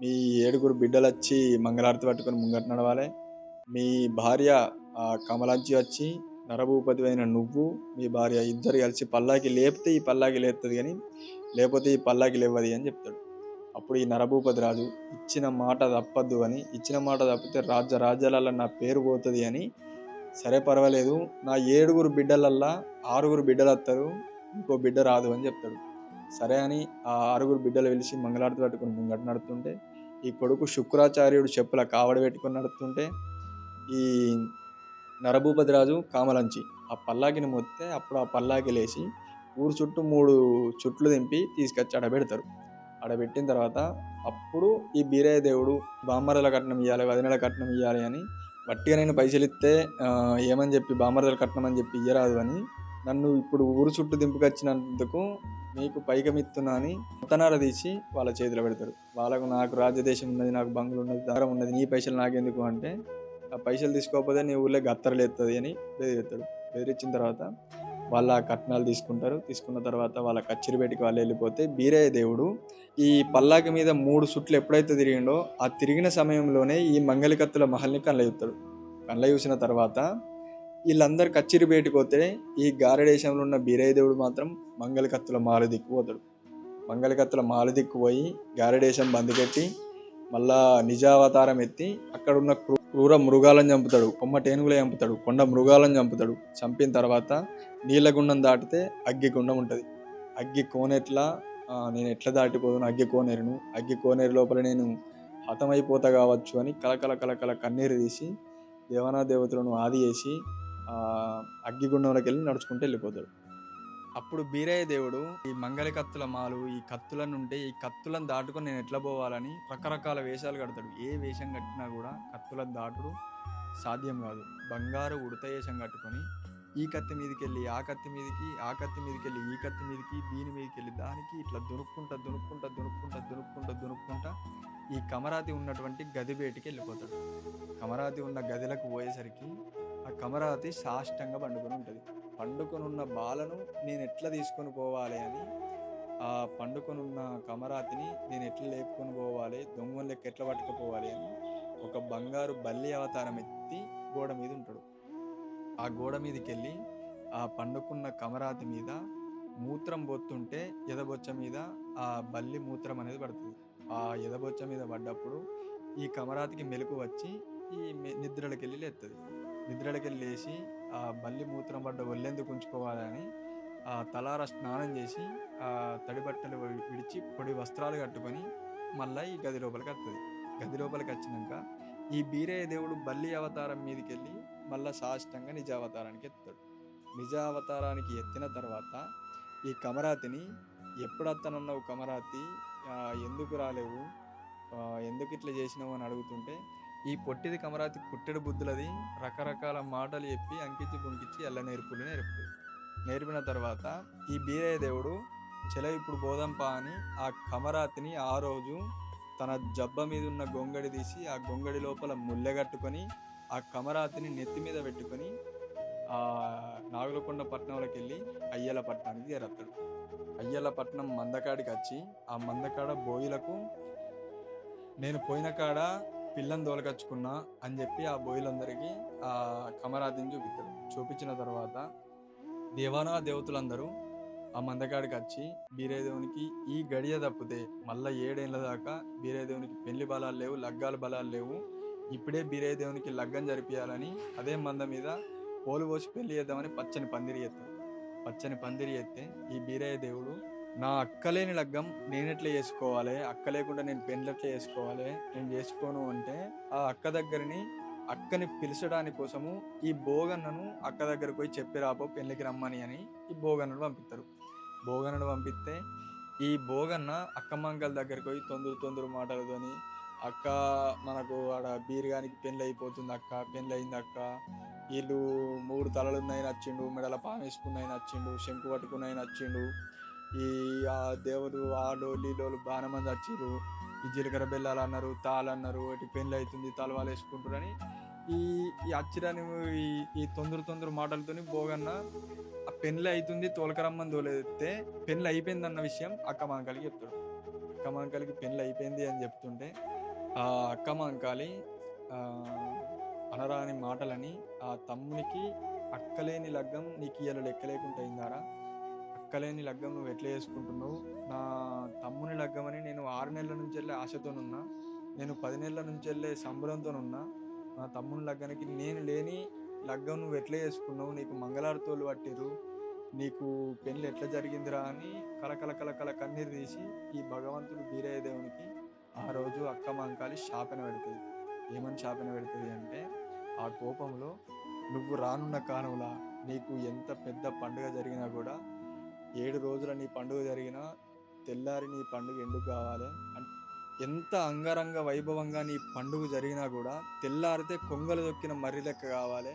మీ 7 బిడ్డలు వచ్చి మంగళారతి పట్టుకొని ముంగట నడవాలి, మీ భార్య కమలాంచి వచ్చి నరభూపతి అయిన నువ్వు మీ భార్య ఇద్దరు కలిసి పల్లాకి లేపితే ఈ పల్లాకి లేస్తుంది, కానీ లేకపోతే ఈ పల్లాకి లేవ్వది అని చెప్తాడు. అప్పుడు ఈ నరభూపతి రాజు ఇచ్చిన మాట తప్పద్దు అని, ఇచ్చిన మాట తప్పితే రాజ్యాలలో నా పేరు పోతుంది అని, సరే పర్వాలేదు, నా 7 బిడ్డలల్లా 6 బిడ్డలు వస్తారు, ఇంకో బిడ్డ రాదు అని చెప్తాడు. సరే అని ఆ 6 బిడ్డలు పిలిచి మంగళారతి పట్టుకొని ముంగట నడుతుంటే, ఈ కొడుకు శుక్రాచార్యుడు చెప్పుల కావడి పెట్టుకొని నడుతుంటే, ఈ నరభూపతి రాజు కామలంచి ఆ పల్లాకిని మొత్తే అప్పుడు ఆ పల్లాకి లేచి ఊరు చుట్టూ 3 చుట్లు దింపి తీసుకొచ్చి ఆడబెడతారు. ఆడబెట్టిన తర్వాత అప్పుడు ఈ బీరయ్య దేవుడు బామ్మర్దల కట్నం ఇవ్వాలి, వదినల కట్నం ఇవ్వాలి అని, వట్టిగా నేను పైసలు ఇస్తే ఏమని చెప్పి బామ్మర్దల కట్నం అని చెప్పి ఇయ్యరాదు అని, నన్ను ఇప్పుడు ఊరు చుట్టూ దింపుకొచ్చినందుకు నీకు పైకమిత్తున్నా అని ముత్తనార తీసి వాళ్ళ చేతిలో పెడతారు. వాళ్ళకు నాకు రాజ్యదేశం ఉన్నది, నాకు బంగ్లు ఉన్నది, దారం ఉన్నది, నీ పైసలు నాకెందుకు అంటే, ఆ పైసలు తీసుకోకపోతే నీ ఊళ్ళో గత్తరలేస్తుంది అని బెదిరిస్తాడు. బెదిరించిన తర్వాత వాళ్ళ కట్నాలు తీసుకుంటారు. తీసుకున్న తర్వాత వాళ్ళ కచ్చిరిపేటకి వాళ్ళు వెళ్ళిపోతే బీరయ్య దేవుడు ఈ పల్లాకి మీద 3 చుట్లు ఎప్పుడైతే తిరిగిండో ఆ తిరిగిన సమయంలోనే ఈ మంగళికత్తుల మహల్ని కళ్ళ చూస్తాడు. కళ్ళ చూసిన తర్వాత వీళ్ళందరూ కచ్చిరిపేటకి పోతే ఈ గారడేశంలో ఉన్న బీరయ్య దేవుడు మాత్రం మంగళికత్తుల మాల దిక్కుపోతాడు. మంగళికత్తుల మాల దిక్కుపోయి గారడేశం బందిపెట్టి మళ్ళా నిజావతారం ఎత్తి అక్కడ ఉన్న క్రూర మృగాలను చంపుతాడు, కొమ్మ టేనుగులు చంపుతాడు, కొండ మృగాలను చంపుతాడు. చంపిన తర్వాత నీళ్ళగుండం దాటితే అగ్గిగుండం ఉంటుంది. అగ్గి కోనేట్లా నేను ఎట్లా దాటిపోదును, అగ్గి కోనేరును, అగ్గి కోనేరు లోపల నేను హతమైపోతా కావచ్చు అని కలకల కలకల కన్నీరు తీసి దేవనా దేవతలను ఆది చేసి అగ్గిగుండంలోకి వెళ్ళి నడుచుకుంటూ వెళ్ళిపోతాడు. అప్పుడు బీరయ్య దేవుడు ఈ మంగళ కత్తుల మాలు, ఈ కత్తులను ఉంటే ఈ కత్తులను దాటుకొని నేను ఎట్లా పోవాలని రకరకాల వేషాలు కడతాడు. ఏ వేషం కట్టినా కూడా కత్తులను దాటుడు సాధ్యం కాదు. బంగారు ఉడత వేషం కట్టుకొని ఈ కత్తి మీదకి వెళ్ళి ఆ కత్తి మీదకి, ఆ కత్తి మీదకి వెళ్ళి ఈ కత్తి మీదకి, దీని మీదకి వెళ్ళి దానికి ఇట్లా దునుక్కుంటా ఈ కమరాతి ఉన్నటువంటి గది బయటికి వెళ్ళిపోతాడు. కమరాతి ఉన్న గదిలకు పోయేసరికి ఆ కమరాతి సాష్టంగా పండుకొని ఉంటుంది. పండుకొని ఉన్న బాలను నేను ఎట్లా తీసుకొని పోవాలి అని, ఆ పండుకొని ఉన్న కమరాతిని నేను ఎట్లా లేపుకొని పోవాలి, దొంగల లెక్క ఎట్లా పట్టుకుపోవాలి అని ఒక బంగారు బల్లి అవతారం ఎత్తి గోడ మీద ఉంటాడు. ఆ గోడ మీదకి వెళ్ళి ఆ పండుకున్న కమరాతి మీద మూత్రం పోతుంటే ఎదబొచ్చ మీద ఆ బల్లి మూత్రం అనేది పడుతుంది. ఆ ఎదబొచ్చ మీద పడ్డప్పుడు ఈ కమరాతికి మెలకు వచ్చి ఈ నిద్రలకి వెళ్ళి లేస్తుంది. నిద్రలకి వెళ్ళి లేచి ఆ బల్లి మూత్రం పడ్డ ఒళ్ళెందుకు ఉంచుకోవాలని ఆ తలార స్నానం చేసి ఆ తడి బట్టలు విడిచి పొడి వస్త్రాలు కట్టుకొని మళ్ళీ ఈ గది లోపలికి వస్తుంది. గది లోపలికి వచ్చినాక ఈ బీరయ్య దేవుడు బల్లి అవతారం మీదకి వెళ్ళి మళ్ళీ సాష్టంగా నిజావతారానికి ఎత్తాడు. నిజావతారానికి ఎత్తిన తర్వాత ఈ కమరాతిని ఎప్పుడు వస్తానన్నావు కమరాతి, ఎందుకు రాలేవు, ఎందుకు ఇట్లా చేసినావు అని అడుగుతుంటే ఈ పొట్టిది కమరాతి పుట్టెడు బుద్ధులది రకరకాల మాటలు చెప్పి అంకించి పొంకించి ఎల్ల నేర్పిన తర్వాత ఈ బీరయ్య దేవుడు చెల ఇప్పుడు బోధంపా అని ఆ కమరాతిని ఆ రోజు తన జబ్బ మీద ఉన్న గొంగడి తీసి ఆ గొంగడి లోపల ముల్లెగట్టుకొని ఆ కమరాతిని నెత్తి మీద పెట్టుకొని ఆ నాగులకొండ పట్టణంలోకి వెళ్ళి అయ్యల పట్టణానికి చేరతాడు. అయ్యల పట్టణం మందకాడికి వచ్చి ఆ మందకాడ బోయిలకు నేను పోయిన కాడ పిల్లని దోలకచ్చుకున్నా అని చెప్పి ఆ బోయిలందరికీ ఆ కమరాతిని చూపించాడు. చూపించిన తర్వాత దేవానా దేవతలందరూ ఆ మందకాడికి వచ్చి బీరయ్య దేవునికి ఈ గడియ తప్పితే మళ్ళా 7 ఏళ్ల దాకా బీరయ్య దేవునికి పెళ్లి బలాలు లేవు, లగ్గాల బలాలు లేవు. ఇప్పుడే బీరయ్య దేవునికి లగ్గం జరిపియాలని అదే మంద మీద పోలు పోసి పెళ్లి చేద్దామని పచ్చని పందిరి ఎత్తాడు. పచ్చని పందిరి ఎత్తే ఈ బీరయ్య దేవుడు నా అక్కలేని లగ్గం నేనెట్లా చేసుకోవాలి, అక్క లేకుండా నేను పెళ్ళెట్లా చేసుకోవాలి, నేను చేసుకోను అంటే ఆ అక్క దగ్గరని అక్కని పిలిచడానికి కోసము ఈ బోగన్నను అక్క దగ్గరకు పోయి చెప్పి రాపో పెళ్ళికి రమ్మని అని ఈ బోగన్నను పంపిస్తారు. బోగన్నను పంపిస్తే ఈ బోగన్న అక్క మంగళ దగ్గరికి పోయి తొందర తొందర మాటలతోని అక్క మనకు ఆడ బీరుగానికి పెళ్ళి అయిపోతుంది అక్క, పెళ్ళి అయింది అక్క, వీళ్ళు 3 తలలున్నాయి నచ్చిండు, మెడల పాము వేసుకున్నాయి నచ్చిండు, శంకు పట్టుకున్నాయి నచ్చిండు, ఈ ఆ దేవుడు ఆడోళ్ళు ఈడోళ్ళు బాగా మంది వచ్చిర్రు, ఈ జీలకర్ర బెల్లాలు అన్నారు, తాళ్ళు అన్నారు, ఇటు పెళ్ళి అవుతుంది తలవాలు వేసుకుంటారని ఈ ఈ అచ్చిరాని ఈ ఈ తొందర తొందర మాటలతోని బోగన్న ఆ పెళ్ళి అవుతుంది తోలకరమ్మని తోలేస్తే పెళ్ళి అయిపోయింది అన్న విషయం అక్క మాంకాలికి చెప్తాడు. అక్క మాంకాలికి పెళ్ళి అయిపోయింది అని చెప్తుంటే ఆ అక్క మాంకాలి అనరాని మాటలని ఆ తమ్మునికి అక్కలేని లగ్గం నీకు ఇయ్యాల లెక్క లేకుండా అయిందారా, అక్కలేని లగ్గం నువ్వు ఎట్లా చేసుకుంటున్నావు, నా తమ్ముని లగ్గం అని నేను 6 నెలల నుంచి వెళ్ళే ఆశతోనున్నా, నేను 10 నెలల నుంచి వెళ్ళే సంబరంతోనున్నా, నా తమ్ముని లగ్గానికి నేను లేని లగ్గం నువ్వు ఎట్లా చేసుకున్నావు, నీకు మంగళారతోలు పట్టిరు, నీకు పెళ్ళి ఎట్లా జరిగిందిరా అని కలకల కన్నీరు తీసి ఈ భగవంతుడు బీరయ్య దేవునికి ఆ రోజు అక్క మంకాలి శాపన పెడుతుంది. ఏమని శాపన పెడుతుంది అంటే ఆ కోపంలో నువ్వు రానున్న కాలంలో నీకు ఎంత పెద్ద పండుగ జరిగినా కూడా 7 రోజుల నీ పండుగ జరిగినా తెల్లారి నీ పండుగ ఎందుకు కావాలి, ఎంత అంగరంగ వైభవంగా నీ పండుగ జరిగినా కూడా తెల్లారితే కొంగలు దొక్కిన మర్రి లెక్క కావాలి,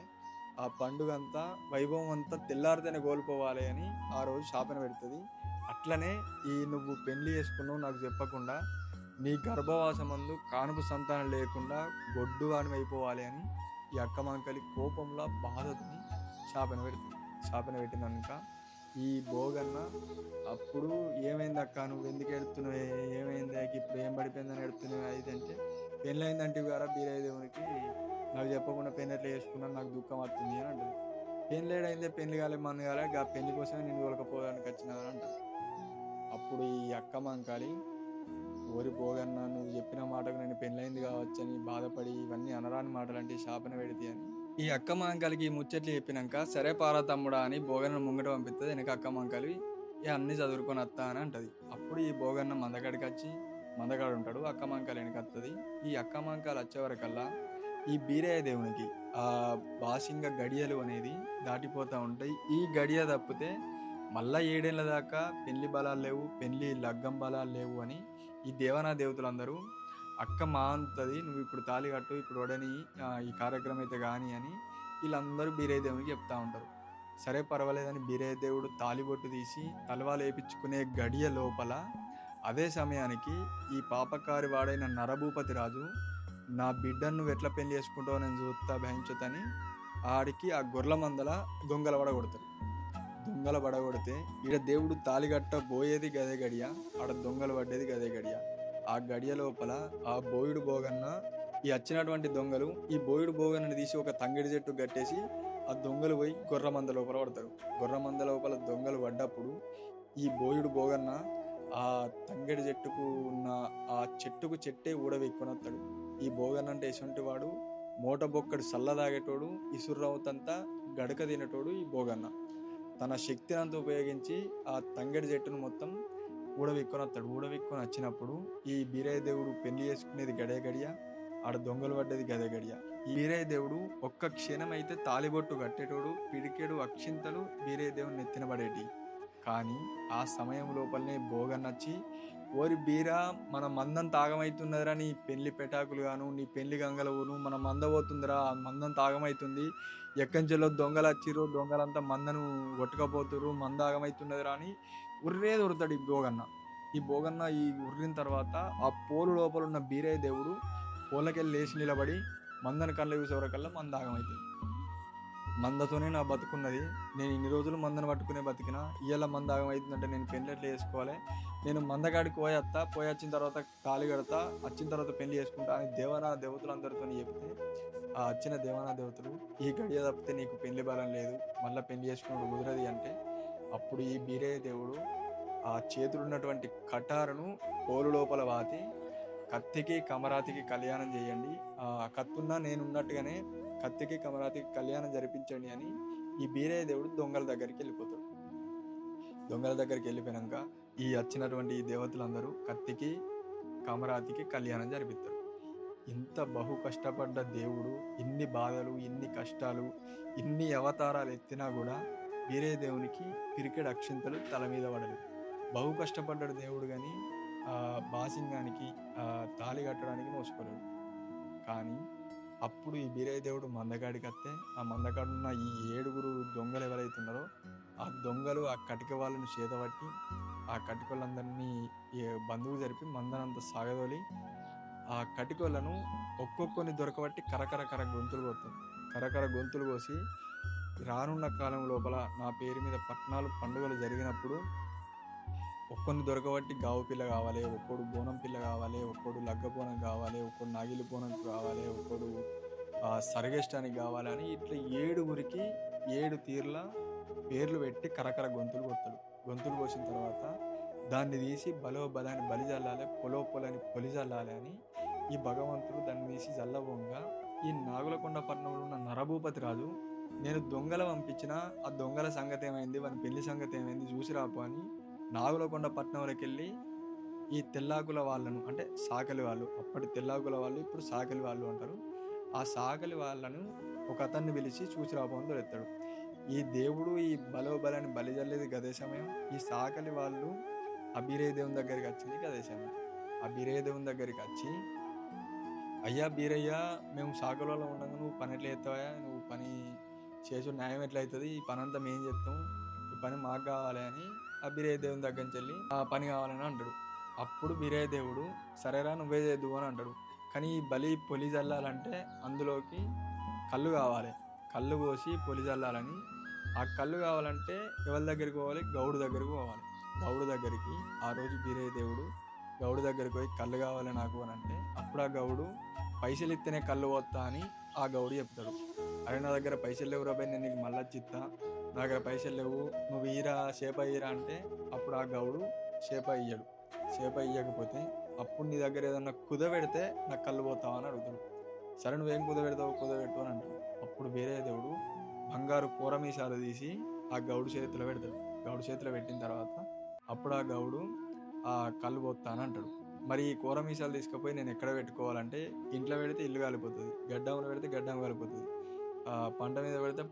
ఆ పండుగ అంతా వైభవం అంతా తెల్లారితేనే కోల్పోవాలి అని ఆ రోజు శాపన పెడుతుంది. అట్లనే ఈ నువ్వు పెళ్లి చేసుకున్నావు నాకు చెప్పకుండా నీ గర్భవాసమందు కానుపు సంతానం లేకుండా గొడ్డు వాని అయిపోవాలి అని ఈ అక్క మంకలి కోపంలో బాధని శాపన పెడుతుంది. శాపన పెట్టినాక ఈ బోగన్న అప్పుడు ఏమైంది అక్క నువ్వు ఎందుకు ఎడుతున్నావు, ఏమైంది ఇప్పుడు ఏం పడిపోయిందని ఎడుతున్నావు అది అంటే పెళ్ళయిందంటే గారా బీరయ్య దేవునికి నాకు చెప్పకుండా పెళ్ళి ఎట్లా చేసుకున్నాను నాకు దుఃఖం వస్తుంది అని అంటది. పెళ్ళేడైందే పెళ్లి కాలే మన కాలే ఆ పెళ్లి కోసమే నేను తోలకపోవడానికి వచ్చినా అని అంటది. అప్పుడు ఈ అక్క మంకాలి ఓరి బోగన్న నువ్వు చెప్పిన మాటకు నేను పెళ్ళైంది కావచ్చని బాధపడి ఇవన్నీ అనరాని మాటలు అంటే శాపన పెడితే అని ఈ అక్క మంకాలికి ముచ్చట్లు చెప్పినాక సరే పారా తమ్ముడా అని బోగన్న ముంగట పంపిస్తుంది. వెనక అక్క మంకాలి అన్ని చదువుకొని వస్తా అని అంటది. అప్పుడు ఈ బోగన్న మందకాడికి వచ్చి మందకాడు ఉంటాడు, అక్క మంకాలి వెనక వస్తుంది. ఈ అక్క మంకాలు వచ్చే వరకల్లా ఈ బీరయ్య దేవునికి ఆ బాసింగ గడియలు అనేది దాటిపోతూ ఉంటాయి. ఈ గడియ తప్పితే మళ్ళా 7 ఏళ్ల దాకా పెళ్లి బలాలు లేవు, పెళ్లి లగ్గం బలాలు లేవు అని ఈ దేవనా దేవతలందరూ అక్క మా అంతది నువ్వు ఇప్పుడు తాళి కట్టు ఇప్పుడు వడని ఈ కార్యక్రమం అయితే కానీ అని వీళ్ళందరూ బీరయ్య దేవునికి చెప్తా ఉంటారు. సరే పర్వాలేదని బీరయ్య దేవుడు తాలిబొట్టు తీసి తలవాలు వేయించుకునే గడియ లోపల అదే సమయానికి ఈ పాపకారి వాడైన నరభూపతి రాజు నా బిడ్డను నువ్వు ఎట్లా పెళ్లి చేసుకుంటావు నేను చూస్తా భయించుతని ఆడికి ఆ గొర్రెల మందల దొంగల పడగొడతారు. దొంగల పడగొడితే ఈడ దేవుడు తాలిగట్ట పోయేది గదే గడియ, ఆడ దొంగలు పడ్డేది గదే గడియ. ఆ గడియ లోపల ఆ బోయుడు బోగన్న ఈ వచ్చినటువంటి దొంగలు ఈ బోయుడు బోగన్నని తీసి ఒక తంగిడి చెట్టు కట్టేసి ఆ దొంగలు పోయి గొర్రె మంద లోపల పడతారు. గొర్రె మంద లోపల దొంగలు పడ్డప్పుడు ఈ బోయుడు బోగన్న ఆ తంగడి చెట్టుకు ఉన్న ఆ చెట్టుకు చెట్టే ఊడవెక్కునొస్తాడు. ఈ బోగన్న అంటే ఎటువంటి వాడు మూట బొక్కడు సల్ల తాగేటోడు, ఇసుర్రవుతంతా గడక తినేటోడు ఈ బోగన్న. తన శక్తిని అంతా ఉపయోగించి ఆ తంగడి చెట్టును మొత్తం ఊడవిక్కొని వస్తాడు. ఊడవిక్కొని వచ్చినప్పుడు ఈ బీరయ్య దేవుడు పెళ్లి చేసుకునేది గడే గడియ, ఆడ దొంగలు పడ్డది గదే గడియ. ఈ బీరయ్య దేవుడు ఒక్క క్షణం అయితే తాలిబొట్టు కట్టేటోడు, పిడికేడు అక్షింతలు బీరయ్య దేవుని నెత్తిన పడేటి. కానీ ఆ సమయం లోపలనే బోగన్నొచ్చి ఓరి బీరా మన మందం తాగమవుతున్నదిరా, నీ పెళ్లి పెటాకులు గాను నీ పెళ్లి గంగలవును మన మంద పోతుందిరా, మందం తాగమవుతుంది, ఎక్కంచెలో దొంగలు వచ్చిర్రు దొంగలంతా మందను కొట్టుకపోతురు మంద ఆగమవుతున్నదిరా అని ఉర్రేది ఉరుతాడు ఈ బోగన్న. ఈ బోగన్న ఈ ఉర్రిన తర్వాత ఆ పోలు లోపల ఉన్న బీరయ్య దేవుడు పోలకెళ్ళి లేచి నిలబడి మందను కళ్ళ చూసేవరకల్లా మంద ఆగమవుతుంది. మందతోనే నా బతుకున్నది, నేను ఇన్ని రోజులు మందను పట్టుకునే బతికినా ఇయ్యాల మంద ఆగమవుతుందంటే నేను పెళ్ళి ఎట్లా చేసుకోవాలి, నేను మందగాడికి పోయొచ్చిన తర్వాత కాలి కడతా, వచ్చిన తర్వాత పెళ్లి చేసుకుంటా అని దేవనా దేవతలందరితో చెప్తే ఆ వచ్చిన దేవనా దేవతలు ఈ గడియ తప్పితే నీకు పెళ్లి బలం లేదు, మళ్ళీ పెళ్లి చేసుకున్నాడు కుదరది అంటే అప్పుడు ఈ బీరయ్య దేవుడు ఆ చేతులు ఉన్నటువంటి కటారును పోలు లోపల వాతి కత్తికి కమరాతికి కళ్యాణం చేయండి, కత్తున్నా నేనున్నట్టుగానే కత్తికి కమరాతికి కళ్యాణం జరిపించండి అని ఈ బీరయ్య దేవుడు దొంగల దగ్గరికి వెళ్ళిపోతాడు. దొంగల దగ్గరికి వెళ్ళిపోయాక ఈ వచ్చినటువంటి ఈ దేవతలందరూ కత్తికి కమరాతికి కళ్యాణం జరిపిస్తారు. ఇంత బహు కష్టపడ్డ దేవుడు ఇన్ని బాధలు, ఇన్ని కష్టాలు, ఇన్ని అవతారాలు ఎత్తినా కూడా బీరయ్య దేవునికి పిరికెడు అక్షింతలు తల మీద పడలేదు. బహు కష్టపడ్డాడు దేవుడు కానీ బాసింగానికి తాళి కట్టడానికి నోసుకోలేడు. కానీ అప్పుడు ఈ బీరయ్య దేవుడు మందగాడికి వస్తే ఆ మందగాడున్న ఈ 7 దొంగలు ఎవరైతున్నారో ఆ దొంగలు ఆ కటిక వాళ్ళను చేతబట్టి ఆ కటికోళ్ళందరినీ బంధువు జరిపి మందనంత సాగదోలి ఆ కటికోళ్ళను ఒక్కొక్కరిని దొరకబట్టి కరకర గొంతులు కోస్తారు. కరకర గొంతులు కోసి రానున్న కాలం లోపల నా పేరు మీద పట్నాలు పండుగలు జరిగినప్పుడు ఒక్కొన్ని దొరకబట్టి గావు పిల్ల కావాలి, ఒక్కోడు బోనం పిల్ల కావాలి, ఒక్కోడు లగ్గ బోనం కావాలి, ఒక్కోడు నాగిలి బోనం కావాలి, ఒక్కోడు సరగేష్టానికి కావాలి అని ఇట్లా 7 7 తీర్ల పేర్లు పెట్టి కరకర గొంతులు కొడతాడు. గొంతులు కోసిన తర్వాత దాన్ని తీసి బలాన్ని బలి జల్లాలి, పొలని పొలి జల్లాలి అని ఈ భగవంతుడు దాన్ని తీసి జల్లబోగా ఈ నాగులకొండ పట్టణంలో ఉన్న నరభూపతి రాజు నేను దొంగల పంపించిన ఆ దొంగల సంగతి ఏమైంది, వాని పెళ్లి సంగతి ఏమైంది చూసి రాపు అని నాగులకొండ పట్టణంలోకి వెళ్ళి ఈ తెల్లాకుల వాళ్ళను, అంటే సాకలి వాళ్ళు, అప్పటి తెల్లాకుల వాళ్ళు ఇప్పుడు సాకలి వాళ్ళు అంటారు, ఆ సాకలి వాళ్ళను ఒక అతన్ని పిలిచి చూసి రాబోని దొరుకుతాడు. ఈ దేవుడు ఈ బలాన్ని బలి జల్లేది గదే సమయం. ఈ సాకలి వాళ్ళు ఆ బీరయ్య దేవుని దగ్గరికి వచ్చింది గదే సమయం. ఆ బీరయ్య దేవుని దగ్గరికి వచ్చి అయ్యా బీరయ్య, మేము సాకలలో ఉండగా నువ్వు పని ఎట్లా చేస్తావా, నువ్వు పని చేసు న్యాయం ఎట్లా అవుతుంది, ఈ పని అంతా మేము చేస్తాం, ఈ పని మాకు కావాలి అని ఆ బీరయ్య దేవుని దగ్గర నుంచి వెళ్ళి ఆ పని కావాలని అంటాడు. అప్పుడు బీరయ్య దేవుడు సరేరా నువ్వే చేద్దు అని అంటాడు. కానీ ఈ బలి పొలి జల్లాలంటే అందులోకి కళ్ళు కావాలి, కళ్ళు పోసి పొలి జల్లాలని. ఆ కళ్ళు కావాలంటే ఎవరి దగ్గరికి పోవాలి, గౌడు దగ్గరికి పోవాలి. గౌడు దగ్గరికి ఆ రోజు బీరయ్య దేవుడు గౌడు దగ్గరికి పోయి కళ్ళు కావాలి నాకు అని అంటే అప్పుడు ఆ గౌడు పైసలు ఇస్తేనే కళ్ళు పోతా అని ఆ గౌడు చెప్తాడు. అరే నా దగ్గర పైసలు లేవు రాబాయి, నేను నీకు మళ్ళీ చిత్తా, నా దగ్గర పైసలు లేవు, నువ్వు ఈరా చేప ఈరా అంటే అప్పుడు ఆ గౌడు చేప ఇయ్యడు. చేప ఇయ్యకపోతే అప్పుడు నీ దగ్గర ఏదన్నా కుదబెడితే నాకు కళ్ళు పోతావా అని అడుగుతాడు. సరే నువ్వేం కుదబెడతావు, కుదబెట్టు అని అంటాడు. అప్పుడు బీరయ్య దేవుడు బంగారు కూరమీసాలు తీసి ఆ గౌడు చేతిలో పెడతాడు. గౌడు చేతిలో పెట్టిన తర్వాత అప్పుడు ఆ గౌడు ఆ కళ్ళు పోతాను అంటాడు. మరి ఈ కూరమీసాలు తీసుకుపోయి నేను ఎక్కడ పెట్టుకోవాలంటే ఇంట్లో పెడితే ఇల్లు కాలిపోతుంది, గడ్డంలో పెడితే గడ్డం కాలిపోతుంది, పంట మీద పెడితే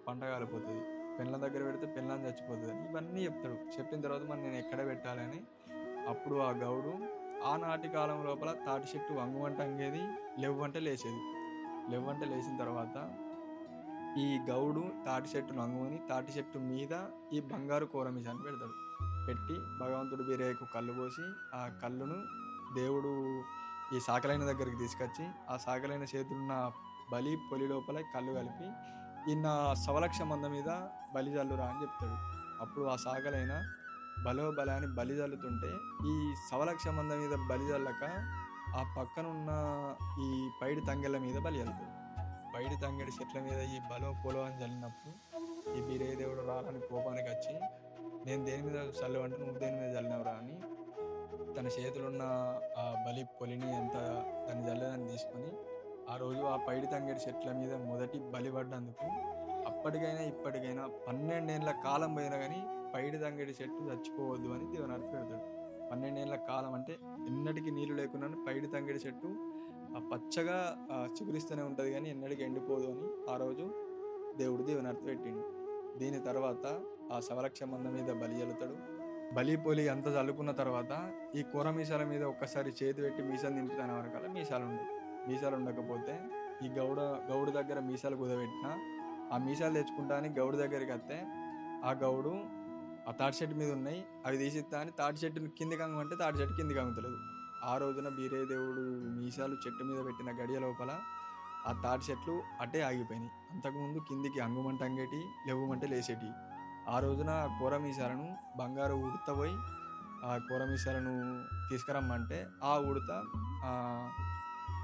పంట కాలిపోతుంది, పెళ్ళం దగ్గర పెడితే పెళ్ళం చచ్చిపోతుంది అని ఇవన్నీ చెప్తాడు. చెప్పిన తర్వాత మరి నేను ఎక్కడ పెట్టాలని అప్పుడు ఆ గౌడు ఆనాటి కాలం లోపల తాటి చెట్టు వంగుమంట అంగేది, లేవంటే లేచేది. లేవంటే లేచిన తర్వాత ఈ గౌడు తాటి చెట్టును అంగుని తాటి చెట్టు మీద ఈ బంగారు కూరమీసాన్ని పెడతాడు. పెట్టి భగవంతుడు బీరయ్యకు కళ్ళు పోసి ఆ కళ్ళును దేవుడు ఈ సాకలైన దగ్గరికి తీసుకొచ్చి ఆ సాకలైన చేతులున్న బలి పొలి లోపల కళ్ళు కలిపి ఈయన సవలక్ష మంద మీద బలి జల్లురా అని చెప్తాడు. అప్పుడు ఆ సాకలైన బలాన్ని బలి జల్లుతుంటే ఈ సవలక్ష మంద మీద బలి జల్లక ఆ పక్కనున్న ఈ పైడి తంగెళ్ళ మీద బలి జల్లుతాడు. పైడి తంగెడి చెట్ల మీద ఈ పొలో అని జల్లినప్పుడు ఈ బీరయ్య దేవుడు రాలని కోపానికి వచ్చి నేను దేని మీద చల్లు అంటే నువ్వు దేని మీద చల్లినవరా అని తన చేతులున్న ఆ బలి పొలిని ఎంత దాన్ని జల్లేదని తీసుకొని ఆ రోజు ఆ పైడి తంగేడి చెట్ల మీద మొదటి బలి పడ్డందుకు అప్పటికైనా ఇప్పటికైనా 12 ఏళ్ళ కాలం పోయినా కానీ పైడి తంగేడి చెట్టు చచ్చిపోవద్దు అని దేవుని అర్పి పెడతాడు. 12 ఏళ్ళ కాలం అంటే ఎన్నటికీ నీళ్లు లేకుండా పైడి తంగేడి చెట్టు పచ్చగా చిగురిస్తూనే ఉంటుంది కానీ ఎన్నటికీ ఎండిపోదు అని ఆ రోజు దేవుడు దేవుని అర్పి పెట్టిండు. దీని తర్వాత ఆ సవలక్ష మంద మీద బలి జల్లుతాడు. బలి పొలి అంతా చల్లుకున్న తర్వాత ఈ కూర మీసాల మీద ఒక్కసారి చేతి పెట్టి మీసాలు దింపుతానే వరకల్లా మీసాలు ఉండవు. మీసాలు ఉండకపోతే ఈ గౌడు దగ్గర మీసాలు కుదబెట్టిన ఆ మీసాలు తెచ్చుకుంటా అని గౌడు దగ్గరికి వస్తే ఆ గౌడు ఆ తాటి చెట్టు మీద ఉన్నాయి అవి తీసిస్తా అని తాటి చెట్టుని కిందికి అంగమంటే తాటి చెట్టు కిందికి అంగుతలేదు. ఆ రోజున బీరయ్య దేవుడు మీసాలు చెట్టు మీద పెట్టిన గడియ లోపల ఆ తాటి చెట్లు అట్టే ఆగిపోయినాయి. అంతకుముందు కిందికి అంగుమంట అంగేటి, లేవుమంటే లేసేటి. ఆ రోజున కూర మీసాలను బంగారు ఉడత పోయి ఆ కూర మీసాలను తీసుకురమ్మంటే ఆ ఉడత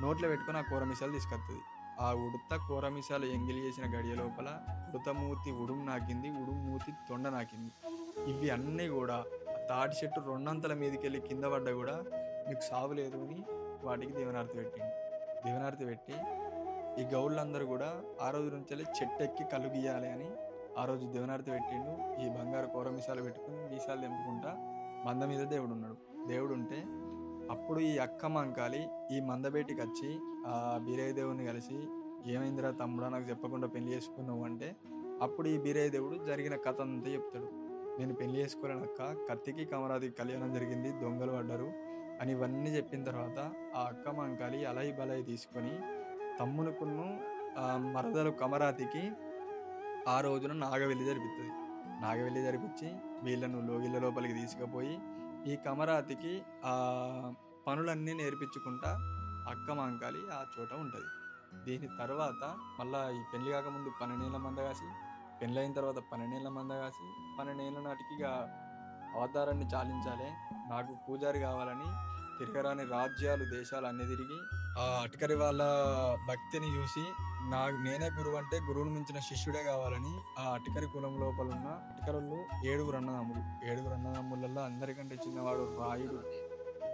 నోట్లో పెట్టుకొని ఆ కూర మీసాలు తీసుకొస్తుంది. ఆ ఉడత కూర మీసాలు ఎంగిలి చేసిన గడియ లోపల ఉడత మూతి ఉడుము నాకింది, ఉడుము మూతి తొండ నాకింది. ఇవి అన్నీ కూడా ఆ తాటి చెట్టు రెండంతల మీదకెళ్ళి కింద పడ్డా కూడా మీకు సావు లేదు అని వాటికి దీవెనార్తి పెట్టిండు. దీవెనార్తి పెట్టి ఈ గౌళ్ళందరూ కూడా ఆ రోజు నుంచి చెట్టెక్కి కళ్ళు గీయాలి అని ఆ రోజు దీవెనార్తి పెట్టిండు. ఈ బంగారు కూర మీసాలు పెట్టుకుని మీసాలు తెంపుకుంటా మంద మీద దేవుడు ఉన్నాడు. దేవుడు ఉంటే అప్పుడు ఈ అక్క మంకాలి ఈ మందబేటికి వచ్చి ఆ బీరయ్య దేవుడిని కలిసి, ఏమైందిరా తమ్ముడా నాకు చెప్పకుండా పెళ్లి చేసుకున్నావు అంటే, అప్పుడు ఈ బీరయ్య దేవుడు జరిగిన కథ అంతా చెప్తాడు. నేను పెళ్లి చేసుకోలేను అక్క, కత్తికి కమరాదికి కళ్యాణం జరిగింది, దొంగలు పడ్డారు అని ఇవన్నీ చెప్పిన తర్వాత ఆ అక్క మంకాలి అలయి బలయి తీసుకొని తమ్మునుకును మరదలు కమరాతికి ఆ రోజున నాగవెల్లి జరిపిస్తుంది. నాగవెల్లి జరిపించి వీళ్ళను లోగిళ్ళ లోపలికి తీసుకుపోయి ఈ కమరాతికి ఆ పనులన్నీ నేర్పించుకుంటా అక్క మంకాలి ఆ చోట ఉంటుంది. దీని తర్వాత మళ్ళా ఈ పెళ్లి కాకముందు 12 మంద కాసి, పెళ్ళైన తర్వాత 12 మంద కాసి, 12 నాటికి ఇక అవతారాన్ని చాలించాలి, నాకు పూజారి కావాలని తిరగరాని రాజ్యాలు దేశాలు అన్ని తిరిగి ఆ అటకరి వాళ్ళ భక్తిని చూసి నేనే గురువు అంటే గురువును మించిన శిష్యుడే కావాలని ఆ అటకరి కులం లోపల ఉన్న అటకరులు 7 అన్నదమ్ములు. 7 అన్నదమ్ములలో అందరికంటే చిన్నవాడు రాయుడు.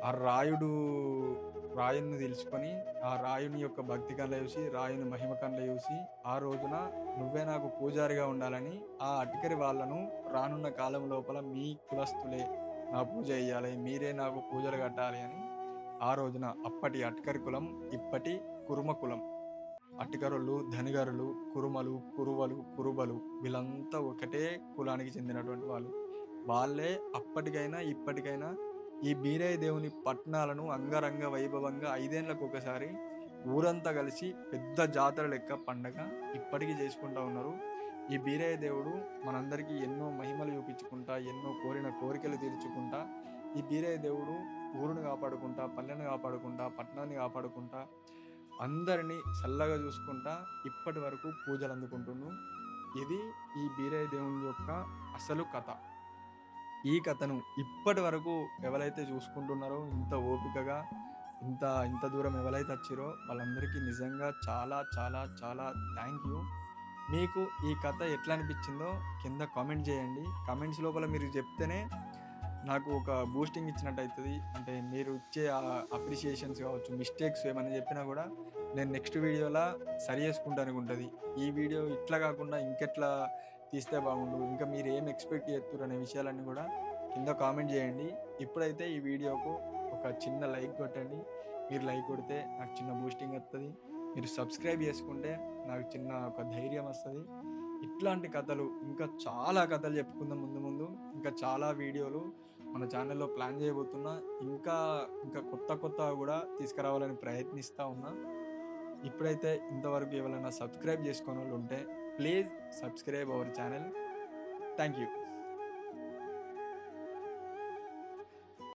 ఆ రాయుడిని తెలుసుకొని ఆ రాయుని యొక్క భక్తి కళ్ళ చూసి, రాయుని మహిమ కళ్ళ చూసి ఆ రోజున నువ్వే నాకు పూజారిగా ఉండాలని ఆ అటకరి వాళ్ళను రానున్న కాలం లోపల మీ కులస్తులే నా పూజ చేయాలి, మీరే నాకు పూజలు కట్టాలి అని ఆ రోజున అప్పటి అటకరి కులం ఇప్పటి కురుమ కులం, అటకరులు ధనిగరులు కురుమలు కురువలు కురుబలు వీళ్ళంతా ఒకటే కులానికి చెందినటువంటి వాళ్ళు. వాళ్ళే అప్పటికైనా ఇప్పటికైనా ఈ బీరయ్య దేవుని పట్నాలను అంగరంగ వైభవంగా 5 ఏళ్లకు ఒకసారి ఊరంతా కలిసి పెద్ద జాతర లెక్క పండగ ఇప్పటికీ చేసుకుంటా ఉన్నారు. ఈ బీరయ్య దేవుడు మనందరికీ ఎన్నో మహిమలు చూపించుకుంటా, ఎన్నో కోరిన కోరికలు తీర్చుకుంటా, ఈ బీరయ్య దేవుడు ఊరుని కాపాడుకుంటా, పల్లెని కాపాడుకుంటా, పట్టణాన్ని కాపాడుకుంటా, అందరినీ చల్లగా చూసుకుంటా ఇప్పటి వరకు పూజలు అందుకుంటున్నాం. ఇది ఈ బీరయ్య దేవుని యొక్క అసలు కథ. ఈ కథను ఇప్పటి వరకు ఎవరైతే చూసుకుంటున్నారో, ఇంత ఓపికగా ఇంత ఇంత దూరం ఎవరైతే వచ్చిరో వాళ్ళందరికీ నిజంగా చాలా చాలా చాలా థ్యాంక్ యూ. మీకు ఈ కథ ఎట్లా అనిపించిందో కింద కామెంట్ చేయండి. కామెంట్స్ లోపల మీరు చెప్తేనే నాకు ఒక బూస్టింగ్ ఇచ్చినట్టు అవుతుంది. అంటే మీరు ఇచ్చే అప్రిషియేషన్స్ కావచ్చు, మిస్టేక్స్ ఏమైనా చెప్పినా కూడా నేను నెక్స్ట్ వీడియోలో సరి చేసుకుంటానికి ఉంటుంది. ఈ వీడియో ఇట్లా కాకుండా ఇంకెట్లా తీస్తే బాగుండు, ఇంకా మీరు ఏం ఎక్స్పెక్ట్ చేస్తున్నారు అనే విషయాలన్నీ కూడా కింద కామెంట్ చేయండి. ఇప్పుడైతే ఈ వీడియోకు ఒక చిన్న లైక్ కొట్టండి. మీరు లైక్ కొడితే నాకు చిన్న బూస్టింగ్ వస్తుంది. మీరు సబ్స్క్రైబ్ చేసుకుంటే నాకు చిన్న ఒక ధైర్యం వస్తుంది. ఇట్లాంటి కథలు ఇంకా చాలా కథలు చెప్పుకుందాం ముందు ముందు. ఇంకా చాలా వీడియోలు మన ఛానల్లో ప్లాన్ చేయబోతున్నా. ఇంకా ఇంకా కొత్త కూడా తీసుకురావాలని ప్రయత్నిస్తూ ఉన్నా. ఇప్పుడైతే ఇంతవరకు ఎవరైనా సబ్స్క్రైబ్ చేసుకునే వాళ్ళు ఉంటే please subscribe our channel. Thank you.